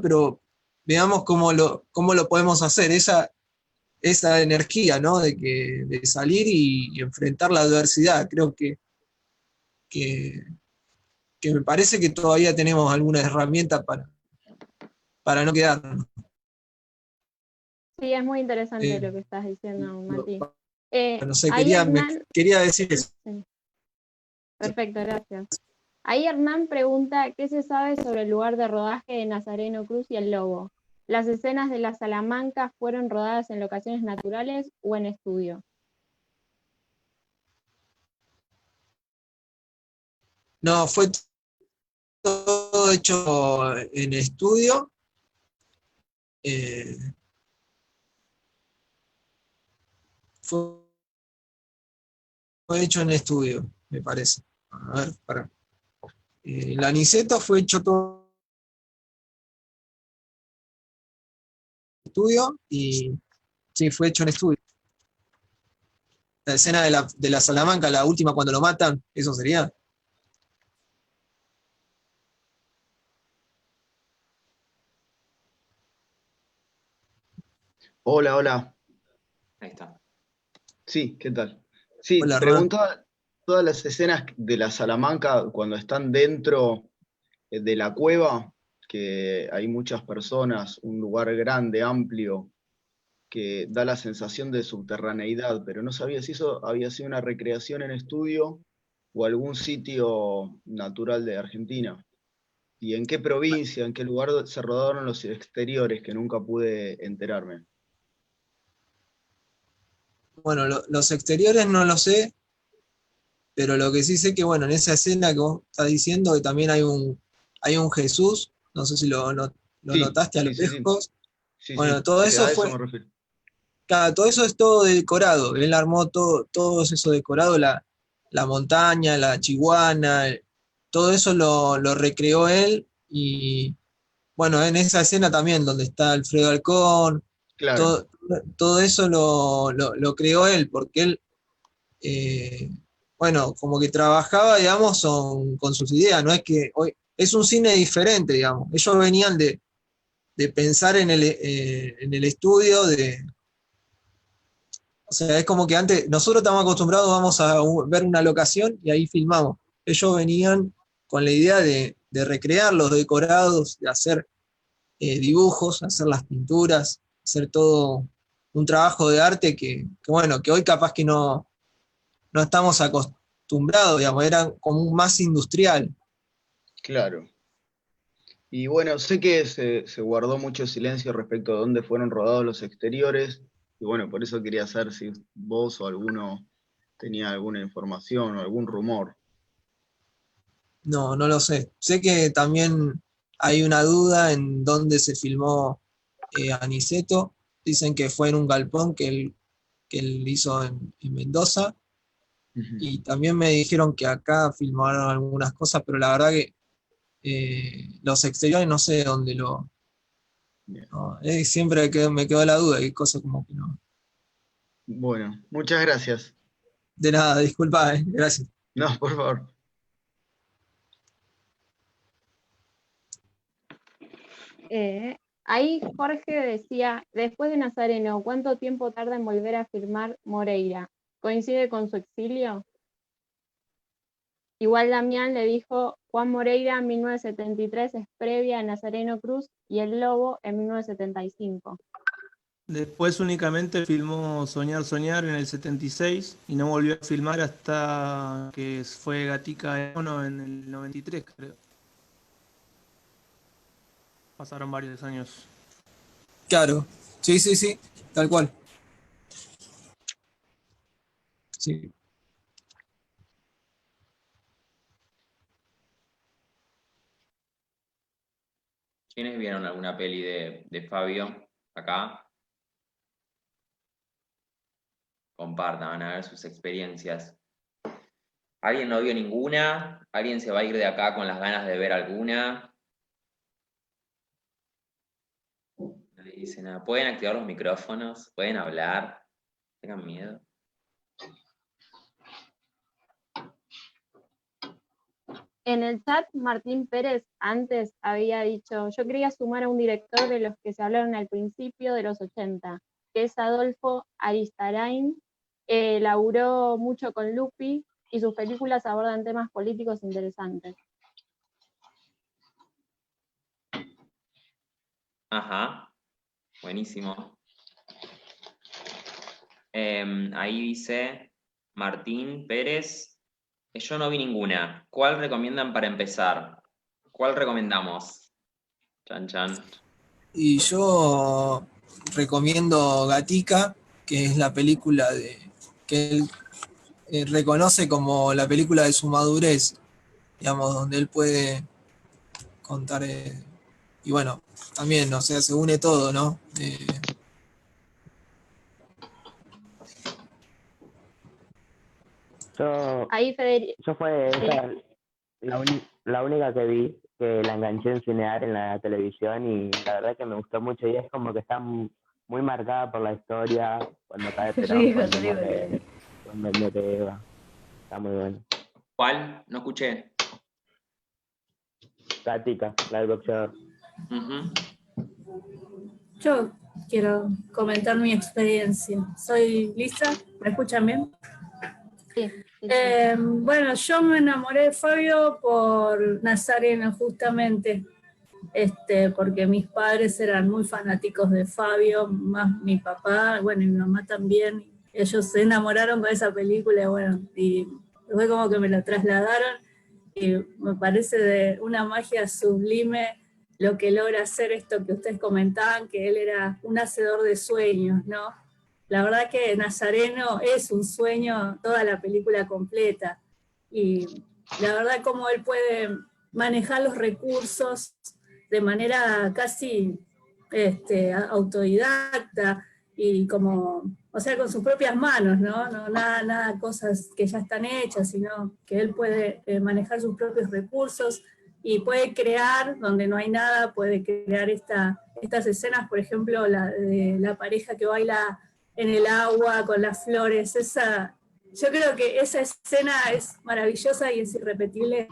pero veamos cómo lo podemos hacer, esa energía, ¿no? De salir y enfrentar la adversidad. Creo que, que me parece que todavía tenemos alguna herramienta para no quedarnos. Sí, es muy interesante Eh, lo que estás diciendo, Mati. no sé, Ahí Hernán, quería decir eso. sí, perfecto, gracias. Ahí Hernán pregunta, ¿qué se sabe sobre el lugar de rodaje de Nazareno Cruz y El Lobo? ¿Las escenas de la Salamanca fueron rodadas en locaciones naturales o en estudio? No, fue todo hecho en estudio. eh, fue, fue hecho en estudio, me parece. A ver, para. La Niceto fue hecho todo en estudio y sí, fue hecho en estudio. La escena de la Salamanca, la última cuando lo matan, eso sería. Hola, hola. Ahí está. Sí, ¿qué tal? Sí, Hola, Hernán. preguntaba todas las escenas de la Salamanca cuando están dentro de la cueva, que hay muchas personas, un lugar grande, amplio, que da la sensación de subterraneidad, pero no sabía si eso había sido una recreación en estudio o algún sitio natural de Argentina. ¿Y en qué provincia, en qué lugar se rodaron los exteriores, que nunca pude enterarme? Bueno, los exteriores no lo sé, pero lo que sí sé que, bueno, en esa escena que vos estás diciendo, que también hay un Jesús, no sé si lo Sí, notaste a lo sí, sí, sí. lejos. Sí, Bueno, sí, todo eso a eso fue, me refiero. claro, todo eso es todo decorado. Él armó todo eso decorado, la montaña, la chiguana, todo eso lo recreó él. Y bueno, en esa escena también, donde está Alfredo Alcón, Claro. todo, todo eso lo creó él, porque él, eh, bueno, como que trabajaba, digamos, con sus ideas. No es que hoy es un cine diferente, digamos. Ellos venían pensar en el estudio, o sea, es como que antes, nosotros estamos acostumbrados, vamos a ver una locación y ahí filmamos. Ellos venían con la idea de recrear los decorados, de hacer dibujos, hacer las pinturas, hacer todo un trabajo de arte bueno, que hoy capaz que no estamos acostumbrados, digamos, era como un más industrial. Claro. Y bueno, sé que se guardó mucho silencio respecto a dónde fueron rodados los exteriores, y bueno, por eso quería saber si vos o alguno tenía alguna información o algún rumor. No, no lo sé. Sé que también hay una duda en dónde se filmó Aniceto. Dicen que fue en un galpón que él hizo en Mendoza. Y también me dijeron que acá filmaron algunas cosas, pero la verdad que los exteriores no sé dónde lo... No, siempre me quedó la duda y cosas como que no. Bueno, muchas gracias. De nada, disculpa, gracias. No, por favor. Ahí Jorge decía, después de Nazareno, ¿cuánto tiempo tarda en volver a filmar Moreira? ¿Coincide con su exilio? Igual Damián le dijo, Juan Moreira en 1973 es previa a Nazareno Cruz y El Lobo en 1975. Después únicamente filmó Soñar, Soñar en el 76 y no volvió a filmar hasta que fue Gatica de Mono en el 93, creo. Pasaron varios años. Claro, sí, tal cual. Sí. ¿Quiénes vieron alguna peli de Fabio acá? Compartan, van a ver sus experiencias. ¿Alguien no vio ninguna? ¿Alguien se va a ir de acá con las ganas de ver alguna? Nadie dice nada. ¿Pueden activar los micrófonos? ¿Pueden hablar? ¿Tengan miedo? En el chat, Martín Pérez antes había dicho, yo quería sumar a un director de los que se hablaron al principio de los 80, que es Adolfo Aristarain. Laburó mucho con Lupi y sus películas abordan temas políticos interesantes. Ajá, buenísimo. Ahí dice Martín Pérez, yo no vi ninguna. ¿Cuál recomiendan para empezar? ¿Cuál recomendamos? Chan, chan. Y yo recomiendo Gatica, que es la película que él reconoce como la película de su madurez, digamos, donde él puede contar, y bueno, también, o sea, se une todo, ¿no? Yo fue esa la única que vi, que la enganché en Cinear en la televisión y la verdad que me gustó mucho y es como que está muy marcada por la historia, cuando cae Perón, cuando muere Eva. Está muy bueno. ¿Cuál? No escuché. Gatica, la del boxeador. Yo quiero comentar mi experiencia. Soy Lisa, ¿me escuchan bien? Sí. Bueno, yo me enamoré de Fabio por Nazareno, justamente, porque mis padres eran muy fanáticos de Fabio, más mi papá, bueno, y mi mamá también. Ellos se enamoraron con esa película, bueno, y fue como que me la trasladaron, y me parece de una magia sublime lo que logra hacer esto que ustedes comentaban, que él era un hacedor de sueños, ¿no? La verdad que Nazareno es un sueño, toda la película completa. Y la verdad como él puede manejar los recursos de manera casi autodidacta y como, o sea, con sus propias manos, ¿no? No nada cosas que ya están hechas, sino que él puede manejar sus propios recursos y puede crear donde no hay nada, puede crear estas escenas, por ejemplo, de la pareja que baila en el agua con las flores, yo creo que esa escena es maravillosa y es irrepetible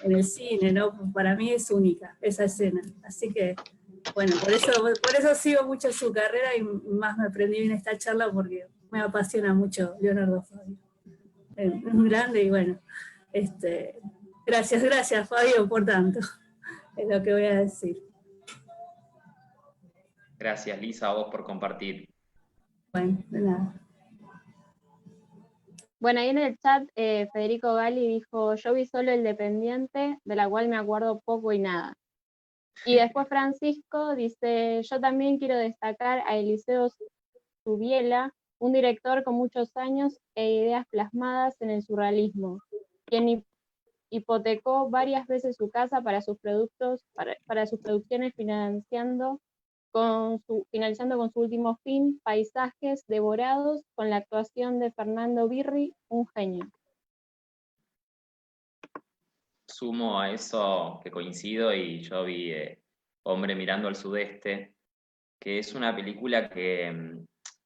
en el cine, ¿no? Para mí es única esa escena, así que bueno, por eso sigo mucho su carrera y más me aprendí en esta charla porque me apasiona mucho Leonardo Fabio. Es un grande y bueno, gracias Fabio por tanto, es lo que voy a decir. Gracias, Lisa, a vos por compartir. Bueno, de nada. Bueno, ahí en el chat Federico Gali dijo, yo vi solo El Dependiente, de la cual me acuerdo poco y nada. Y después Francisco dice, yo también quiero destacar a Eliseo Subiela, un director con muchos años e ideas plasmadas en el surrealismo, quien hipotecó varias veces su casa para sus producciones finalizando con su último film, Paisajes Devorados, con la actuación de Fernando Birri, un genio. Sumo a eso que coincido y yo vi Hombre mirando al sudeste, que es una película que,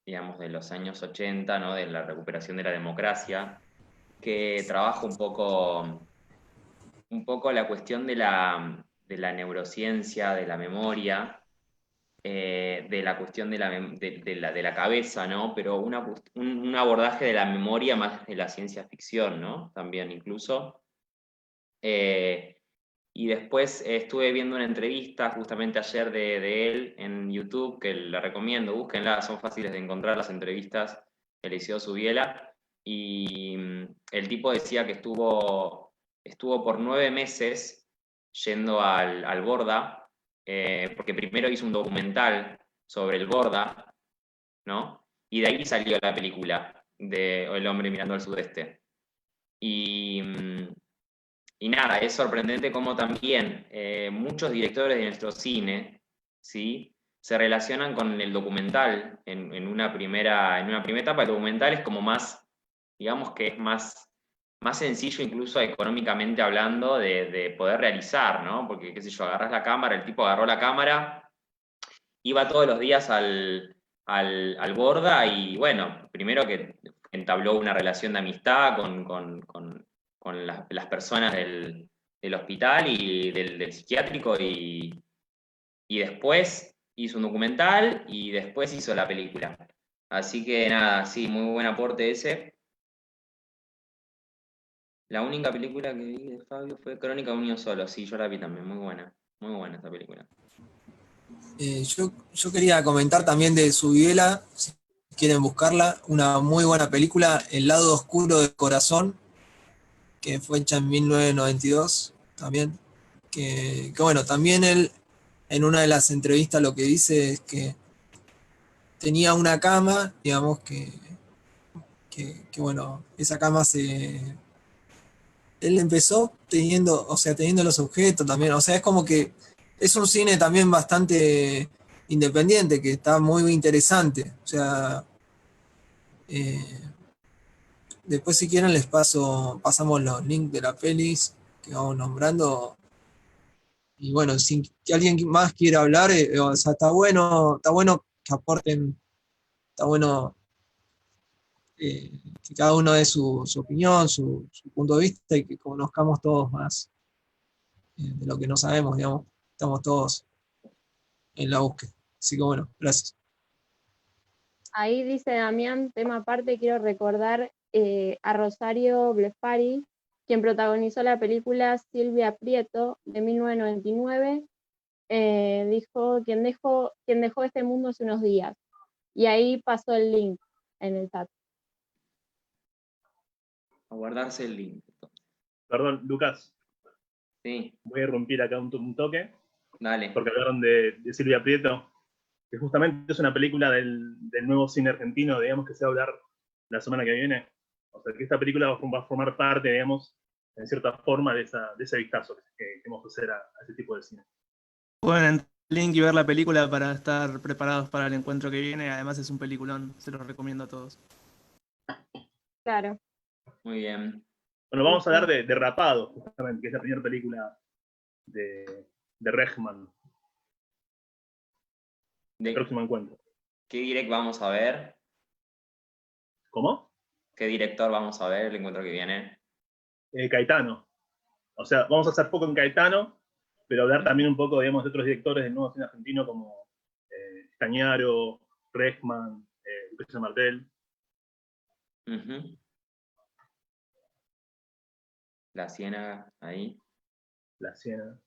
digamos, de los años 80, ¿no? De la recuperación de la democracia, que trabaja un poco la cuestión de la neurociencia, de la memoria, de la cuestión de la cabeza, ¿no? Pero un abordaje de la memoria más de la ciencia ficción, ¿no? También incluso. Y después estuve viendo una entrevista justamente ayer de él en YouTube, que la recomiendo, búsquenla, son fáciles de encontrar las entrevistas de Eliseo Subiela. Y el tipo decía que estuvo por 9 meses yendo al Borda, porque primero hizo un documental sobre el Borda, ¿no? Y de ahí salió la película de El hombre mirando al sudeste. Y nada, es sorprendente cómo también muchos directores de nuestro cine, ¿sí? Se relacionan con el documental en una primera etapa. El documental es como más, digamos que es más sencillo incluso económicamente hablando de poder realizar, ¿no? Porque, qué sé yo, agarrás la cámara, el tipo agarró la cámara, iba todos los días al Borda y bueno, primero que entabló una relación de amistad con las personas del hospital y del psiquiátrico y después hizo un documental y después hizo la película. Así que nada, sí, muy buen aporte ese. La única película que vi de Fabio fue Crónica de un niño solo, sí, yo la vi también, muy buena esta película. Yo quería comentar también de Subiela, si quieren buscarla, una muy buena película, El lado oscuro del corazón, que fue hecha en 1992 también, que bueno, también él en una de las entrevistas lo que dice es que tenía una cama, digamos que bueno, esa cama él empezó teniendo los objetos también, o sea, es como que es un cine también bastante independiente, que está muy interesante, o sea, después si quieren pasamos los links de la pelis que vamos nombrando, y bueno, si alguien más quiere hablar, o sea, está bueno que aporten, está bueno que cada uno dé su opinión, su punto de vista y que conozcamos todos más de lo que no sabemos, digamos. Estamos todos en la búsqueda. Así que bueno, gracias. Ahí dice Damián, tema aparte, quiero recordar a Rosario Blefari, quien protagonizó la película Silvia Prieto de 1999, dijo, quien dejó este mundo hace unos días. Y ahí pasó el link en el chat. A guardarse el link. Perdón, Lucas. Sí. Voy a irrumpir acá un toque. Dale. Porque hablaron de Silvia Prieto, que justamente es una película del nuevo cine argentino, digamos, que se va a hablar la semana que viene. O sea, que esta película va a formar parte, digamos, en cierta forma de ese vistazo que queremos hacer a ese tipo de cine. Pueden entrar al link y ver la película para estar preparados para el encuentro que viene. Además es un peliculón, se los recomiendo a todos. Claro. Muy bien. Bueno, vamos a hablar de Rapado, justamente, que es la primera película de Regman. Próximo encuentro. ¿Qué direct vamos a ver? ¿Cómo? ¿Qué director vamos a ver el encuentro que viene? Caetano. O sea, vamos a hacer foco en Caetano pero hablar también un poco, digamos, de otros directores del nuevo cine argentino como Stagnaro, Rechman, Lucrecia Martel. La Ciénaga, ahí. La Ciénaga.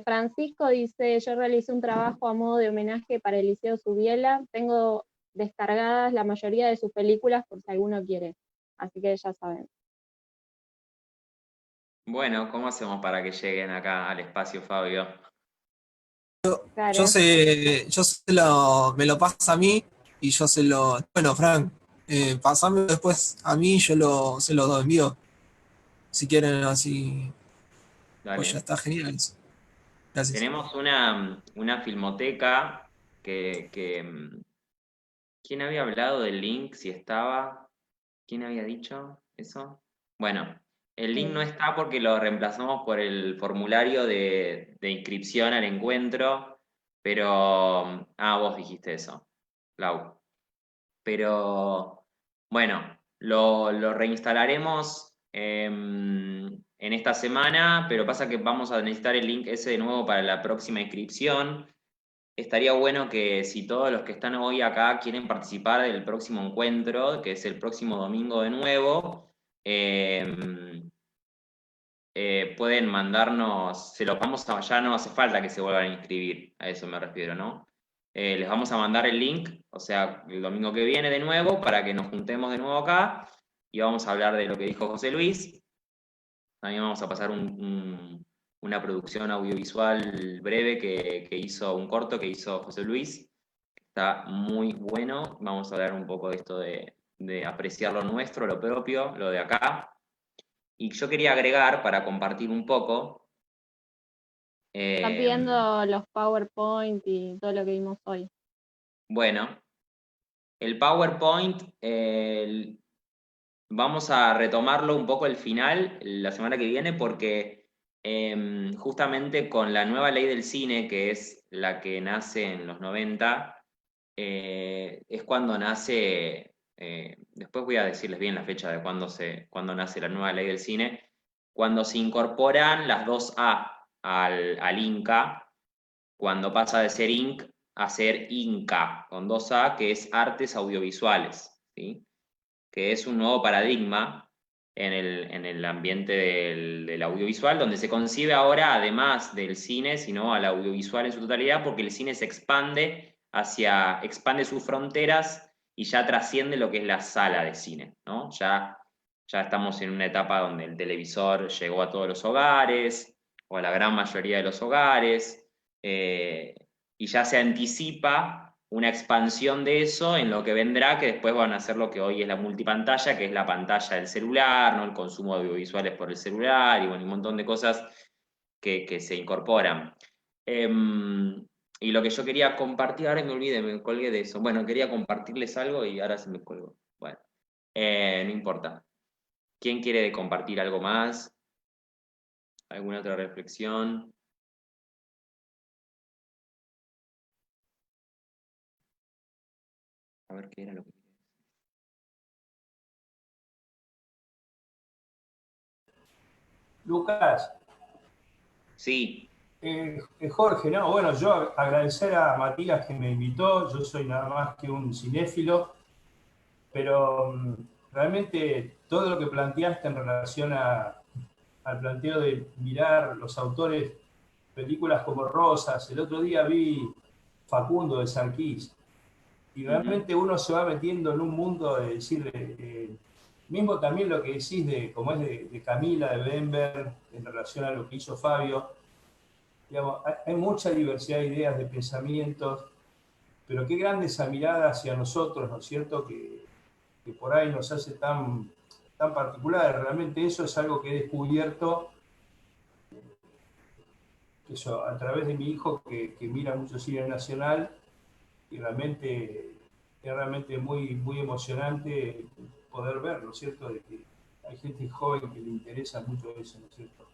Francisco dice, yo realicé un trabajo a modo de homenaje para Eliseo Subiela, tengo descargadas la mayoría de sus películas por si alguno quiere, así que ya saben. Bueno, ¿cómo hacemos para que lleguen acá al espacio, Fabio? Claro. Me lo pasa a mí y yo se lo... Bueno, Frank, pasame después a mí y se lo envío. Si quieren así, Dale. pues ya está genial eso. Gracias. Tenemos una filmoteca que ¿quién había hablado del link? Si estaba... ¿Quién había dicho eso? Bueno, el link no está porque lo reemplazamos por el formulario de inscripción al encuentro, pero... vos dijiste eso, Lau. Pero, bueno, lo reinstalaremos en esta semana, pero pasa que vamos a necesitar el link ese de nuevo para la próxima inscripción. Estaría bueno que si todos los que están hoy acá quieren participar del próximo encuentro, que es el próximo domingo de nuevo, pueden mandarnos, se lo vamos a, ya no hace falta que se vuelvan a inscribir, a eso me refiero, ¿no? Les vamos a mandar el link, o sea, el domingo que viene de nuevo, para que nos juntemos de nuevo acá y vamos a hablar de lo que dijo José Luis. También vamos a pasar una producción audiovisual breve que hizo, un corto que hizo José Luis. Está muy bueno. Vamos a hablar un poco de esto de apreciar lo nuestro, lo propio, lo de acá. Y yo quería agregar, para compartir un poco... Están pidiendo los PowerPoint y todo lo que vimos hoy. Bueno, el PowerPoint... vamos a retomarlo un poco el final la semana que viene porque justamente con la nueva ley del cine, que es la que nace en los 90, es cuando nace, después voy a decirles bien la fecha de cuando nace la nueva ley del cine, cuando se incorporan las dos A al INCA, cuando pasa de ser INC a ser INCA, con dos A, que es Artes Audiovisuales, ¿sí? Que es un nuevo paradigma en el ambiente del audiovisual, donde se concibe ahora, además del cine, sino al audiovisual en su totalidad, porque el cine se expande sus fronteras y ya trasciende lo que es la sala de cine, ¿no? Ya estamos en una etapa donde el televisor llegó a todos los hogares, o a la gran mayoría de los hogares, y ya se anticipa una expansión de eso en lo que vendrá, que después van a ser lo que hoy es la multipantalla, que es la pantalla del celular, ¿no? El consumo de audiovisuales por el celular, y bueno, un montón de cosas que se incorporan. Y lo que yo quería compartir, ahora me olvidé, me colgué de eso. Bueno, quería compartirles algo y ahora se me colgó. Bueno, no importa. ¿Quién quiere compartir algo más? ¿Alguna otra reflexión? A ver qué era lo que quería decir. Lucas. Sí. Jorge, no, bueno, yo agradecer a Matías que me invitó, yo soy nada más que un cinéfilo, pero realmente todo lo que planteaste en relación al planteo de mirar los autores, películas como Rosas, el otro día vi Facundo de Sarquís, y realmente uno se va metiendo en un mundo de decir, mismo también lo que decís como es de Camila, de Bember, en relación a lo que hizo Fabio. Digamos, hay mucha diversidad de ideas, de pensamientos, pero qué grande esa mirada hacia nosotros, ¿no es cierto?, que por ahí nos hace tan particular. Realmente eso es algo que he descubierto a través de mi hijo que mira mucho cine nacional, y realmente es realmente muy, muy emocionante poder verlo, ¿no es cierto?, de que hay gente joven que le interesa mucho eso, ¿no es cierto?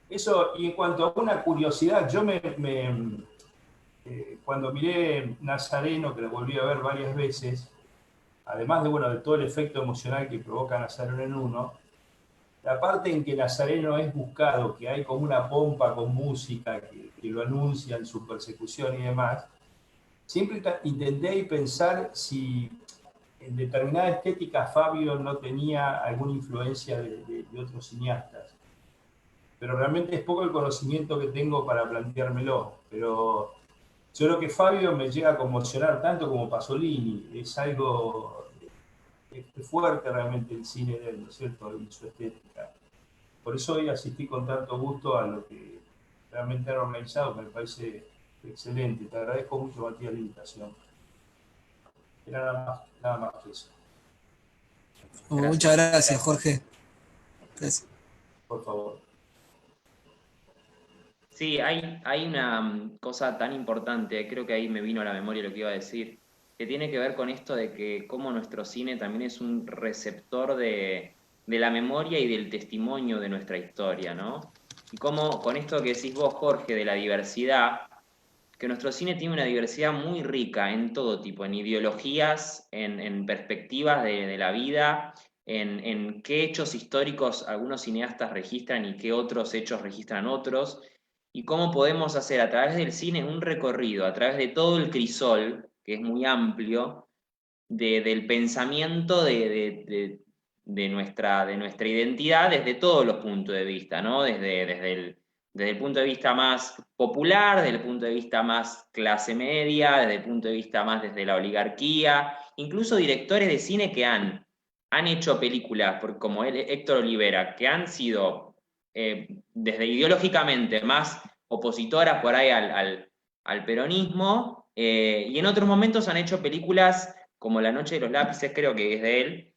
Eso, y en cuanto a una curiosidad, yo cuando miré Nazareno, que lo volví a ver varias veces, además de todo el efecto emocional que provoca Nazareno en uno, la parte en que Nazareno es buscado, que hay como una pompa con música que lo anuncian, su persecución y demás, siempre intenté pensar si en determinada estética Fabio no tenía alguna influencia de otros cineastas. Pero realmente es poco el conocimiento que tengo para planteármelo. Pero yo creo que Fabio me llega a conmocionar tanto como Pasolini. Es algo fuerte realmente el cine de él, ¿no es cierto? Y su estética. Por eso hoy asistí con tanto gusto a lo que realmente han organizado, me parece excelente. Te agradezco mucho, Matías, la invitación. Era nada más que eso. Muchas gracias, Jorge. Gracias. Por favor. Sí, hay una cosa tan importante, creo que ahí me vino a la memoria lo que iba a decir, que tiene que ver con esto de que cómo nuestro cine también es un receptor de la memoria y del testimonio de nuestra historia, ¿no? Y cómo con esto que decís vos, Jorge, de la diversidad, que nuestro cine tiene una diversidad muy rica en todo tipo, en ideologías, en perspectivas de la vida, en qué hechos históricos algunos cineastas registran y qué otros hechos registran otros, y cómo podemos hacer a través del cine un recorrido, a través de todo el crisol, que es muy amplio, del pensamiento de nuestra identidad desde todos los puntos de vista, ¿no? Desde el punto de vista más popular, desde el punto de vista más clase media, desde el punto de vista más desde la oligarquía, incluso directores de cine que han hecho películas, como Héctor Olivera, que han sido desde ideológicamente más opositoras por ahí al peronismo, y en otros momentos han hecho películas como La Noche de los Lápices, creo que es de él,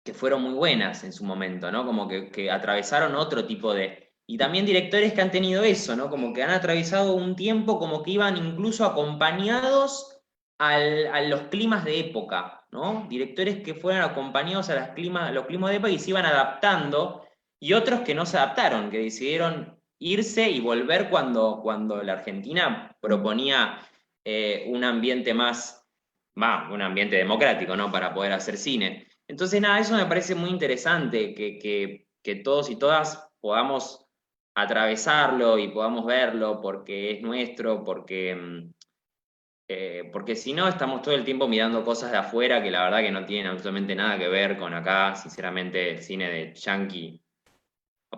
que fueron muy buenas en su momento, ¿no? Como que atravesaron otro tipo de... Y también directores que han tenido eso, ¿no? Como que han atravesado un tiempo como que iban incluso acompañados a los climas de época, ¿no? Directores que fueron acompañados a los climas de época y se iban adaptando, y otros que no se adaptaron, que decidieron irse y volver cuando la Argentina proponía un ambiente un ambiente democrático, ¿no? Para poder hacer cine. Entonces, nada, eso me parece muy interesante, que todos y todas podamos atravesarlo y podamos verlo porque es nuestro, porque si no estamos todo el tiempo mirando cosas de afuera que la verdad que no tienen absolutamente nada que ver con acá. Sinceramente, el cine de yankee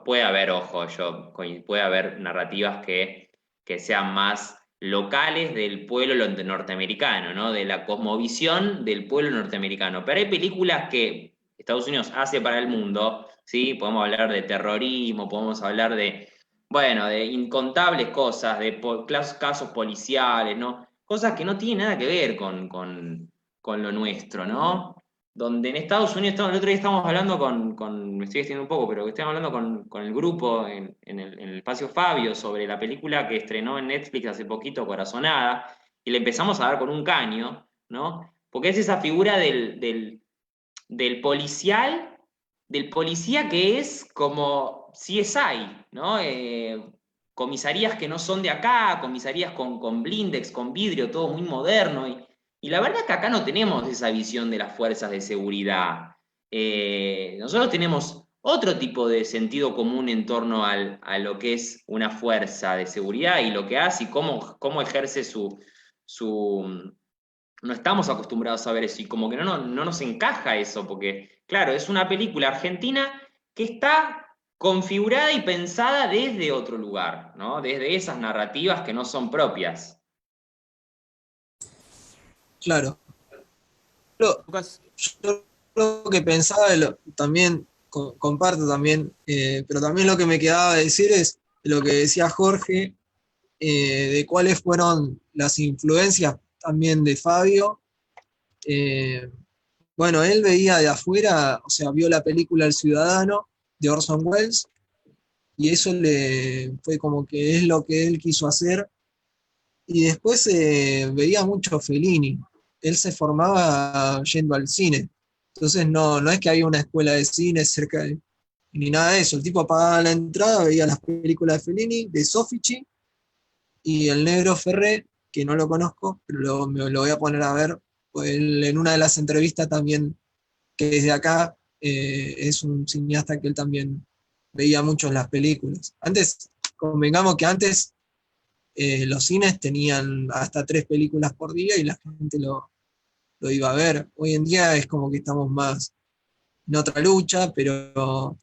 puede haber, ojo, puede haber narrativas que sean más locales del pueblo norteamericano, ¿no? De la cosmovisión del pueblo norteamericano. Pero hay películas que Estados Unidos hace para el mundo, ¿sí? Podemos hablar de terrorismo, podemos hablar de incontables cosas, de casos policiales, ¿no? Cosas que no tienen nada que ver con lo nuestro, ¿no? Donde en Estados Unidos, el otro día estábamos hablando me estoy extendiendo un poco, pero estábamos hablando con el grupo en el espacio Fabio sobre la película que estrenó en Netflix hace poquito, Corazonada, y le empezamos a dar con un caño, ¿no? Porque es esa figura del policía que es como CSI, ¿no? Comisarías que no son de acá, comisarías con blindex, con vidrio, todo muy moderno, y la verdad es que acá no tenemos esa visión de las fuerzas de seguridad. Nosotros tenemos otro tipo de sentido común en torno a lo que es una fuerza de seguridad y lo que hace y cómo ejerce su... No estamos acostumbrados a ver eso y como que no nos encaja eso, porque claro, es una película argentina que está configurada y pensada desde otro lugar, ¿no? Desde esas narrativas que no son propias. Claro. Yo lo que pensaba, también comparto también, pero también lo que me quedaba de decir es lo que decía Jorge, de cuáles fueron las influencias también de Fabio. Bueno, él veía de afuera, o sea, vio la película El Ciudadano de Orson Welles, y eso le fue como que es lo que él quiso hacer, y después veía mucho Fellini. Él se formaba yendo al cine, entonces no es que había una escuela de cine cerca ni nada de eso. El tipo pagaba la entrada, veía las películas de Fellini, de Soffici, y el negro Ferré, que no lo conozco, pero me lo voy a poner a ver, pues él, en una de las entrevistas también, que desde acá es un cineasta que él también veía mucho en las películas. Antes, convengamos que antes los cines tenían hasta 3 películas por día y la gente lo iba a ver. Hoy en día es como que estamos más en otra lucha, pero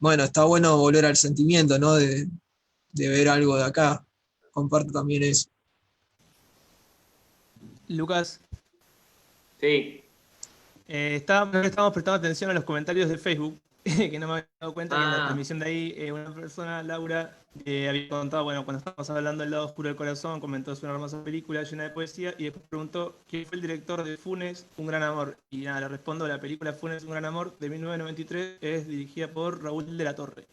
bueno, está bueno volver al sentimiento, ¿no? De ver algo de acá. Comparto también eso. Lucas, Sí, estábamos prestando atención a los comentarios de Facebook, que no me había dado cuenta que en la Ah. transmisión de ahí una persona, Laura, había contado, bueno, cuando estábamos hablando del lado oscuro del corazón, comentó es una hermosa película llena de poesía y después preguntó quién fue el director de Funes, Un Gran Amor. Y nada, le respondo, la película Funes, Un Gran Amor de 1993 es dirigida por Raúl de la Torre.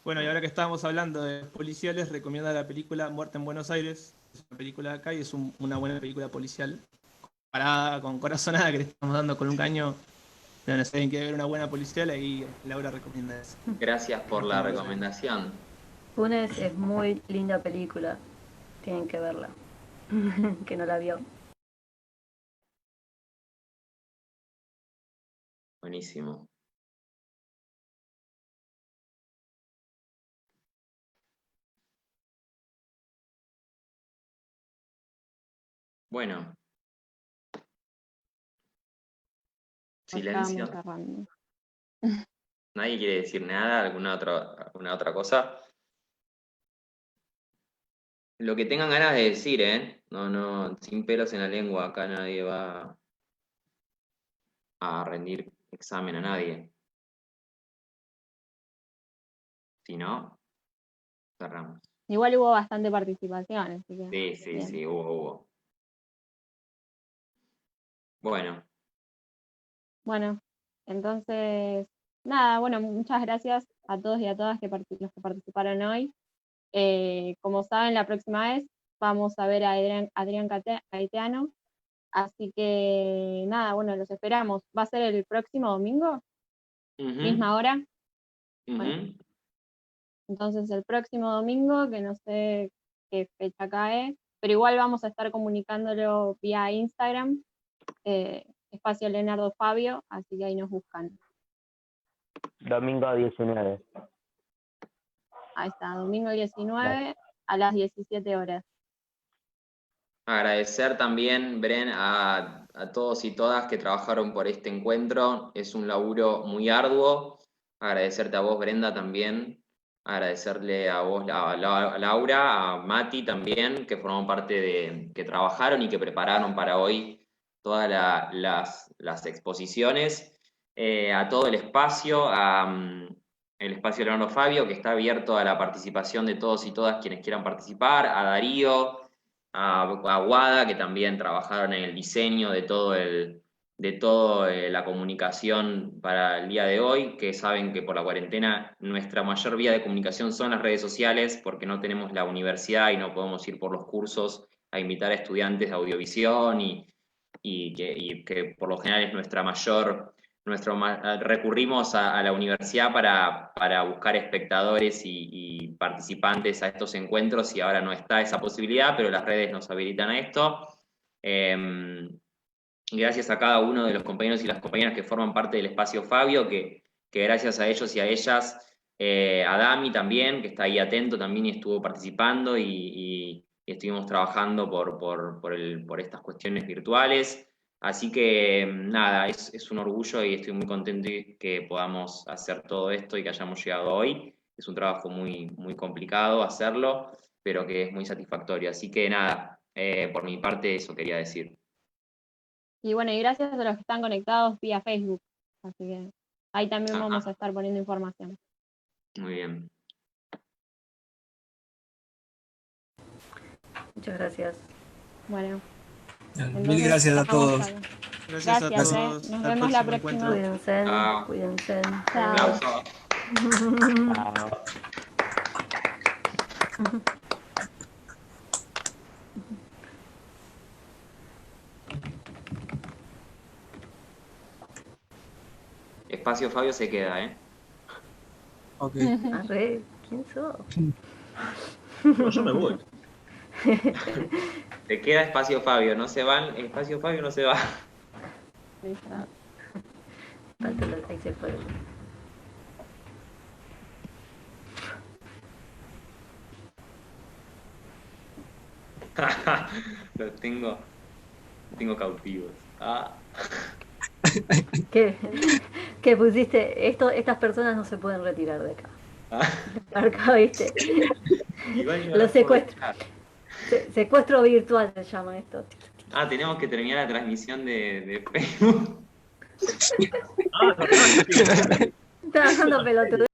Bueno, y ahora que estábamos hablando de los policiales, recomienda la película Muerte en Buenos Aires. Es una película de acá y es una buena película policial. Comparada con Corazonada, que le estamos dando con un caño. Pero no sé, alguien quiere ver una buena policial, ahí Laura recomienda eso. gracias por la recomendación. Funes es muy linda película. Tienen que verla. Que no la vio. Buenísimo. Bueno. Silencio. Estamos cerrando. ¿Nadie quiere decir nada? ¿Alguna otra cosa? Lo que tengan ganas de decir, ¿eh? No, sin pelos en la lengua. Acá nadie va a rendir examen a nadie. Si no, cerramos. Igual hubo bastante participación, así que. Sí, hubo. Bueno, entonces, nada, bueno, muchas gracias a todos y a todas los que participaron hoy. Como saben, la próxima vez vamos a ver a Adrián Caetano, así que nada, bueno, los esperamos. ¿Va a ser el próximo domingo? ¿Misma hora? Bueno, entonces el próximo domingo, que no sé qué fecha cae, pero igual vamos a estar comunicándolo vía Instagram, Espacio Leonardo Fabio, así que ahí nos buscan. Domingo 19. Ahí está, domingo 19 a las 17 horas. Agradecer también, Bren, a todos y todas que trabajaron por este encuentro. Es un laburo muy arduo. Agradecerte a vos, Brenda, también. Agradecerle a vos, a Laura, a Mati también, que formaron parte que trabajaron y que prepararon para hoy todas las exposiciones. A todo el espacio, el espacio Leonardo Fabio, que está abierto a la participación de todos y todas quienes quieran participar, a Darío, a Guada, que también trabajaron en el diseño de todo la comunicación para el día de hoy, que saben que por la cuarentena nuestra mayor vía de comunicación son las redes sociales, porque no tenemos la universidad y no podemos ir por los cursos a invitar a estudiantes de audiovisión y que por lo general es recurrimos a la universidad para buscar espectadores y participantes a estos encuentros y ahora no está esa posibilidad, pero las redes nos habilitan a esto. Gracias a cada uno de los compañeros y las compañeras que forman parte del espacio Fabio, que gracias a ellos y a ellas, a Dami también, que está ahí atento también y estuvo participando y estuvimos trabajando por estas cuestiones virtuales. Así que nada, es un orgullo y estoy muy contento que podamos hacer todo esto y que hayamos llegado hoy. Es un trabajo muy, muy complicado hacerlo, pero que es muy satisfactorio. Así que nada, por mi parte eso quería decir. Y bueno, y gracias a los que están conectados vía Facebook, así que ahí también vamos a estar poniendo información. Muy bien. Muchas gracias. Bueno. Mil gracias a todos. Gracias a todos. Nos vemos la próxima. Cuídense. Cuídense. Chao. Espacio Fabio se queda, ¿eh? Ok. Arre, ¿quién sos? No, yo me voy. Se queda Espacio Fabio, no se van, Espacio Fabio no se va. Listo. Ahí se fue. Los tengo cautivos. Ah. ¿Qué pusiste? Estas personas no se pueden retirar de acá. Ah. Acá, ¿viste? Igual no Los los puedo secuestros. dejar. Secuestro virtual se llama esto. Ah, tenemos que terminar la transmisión de Facebook. Trabajando pelotudo.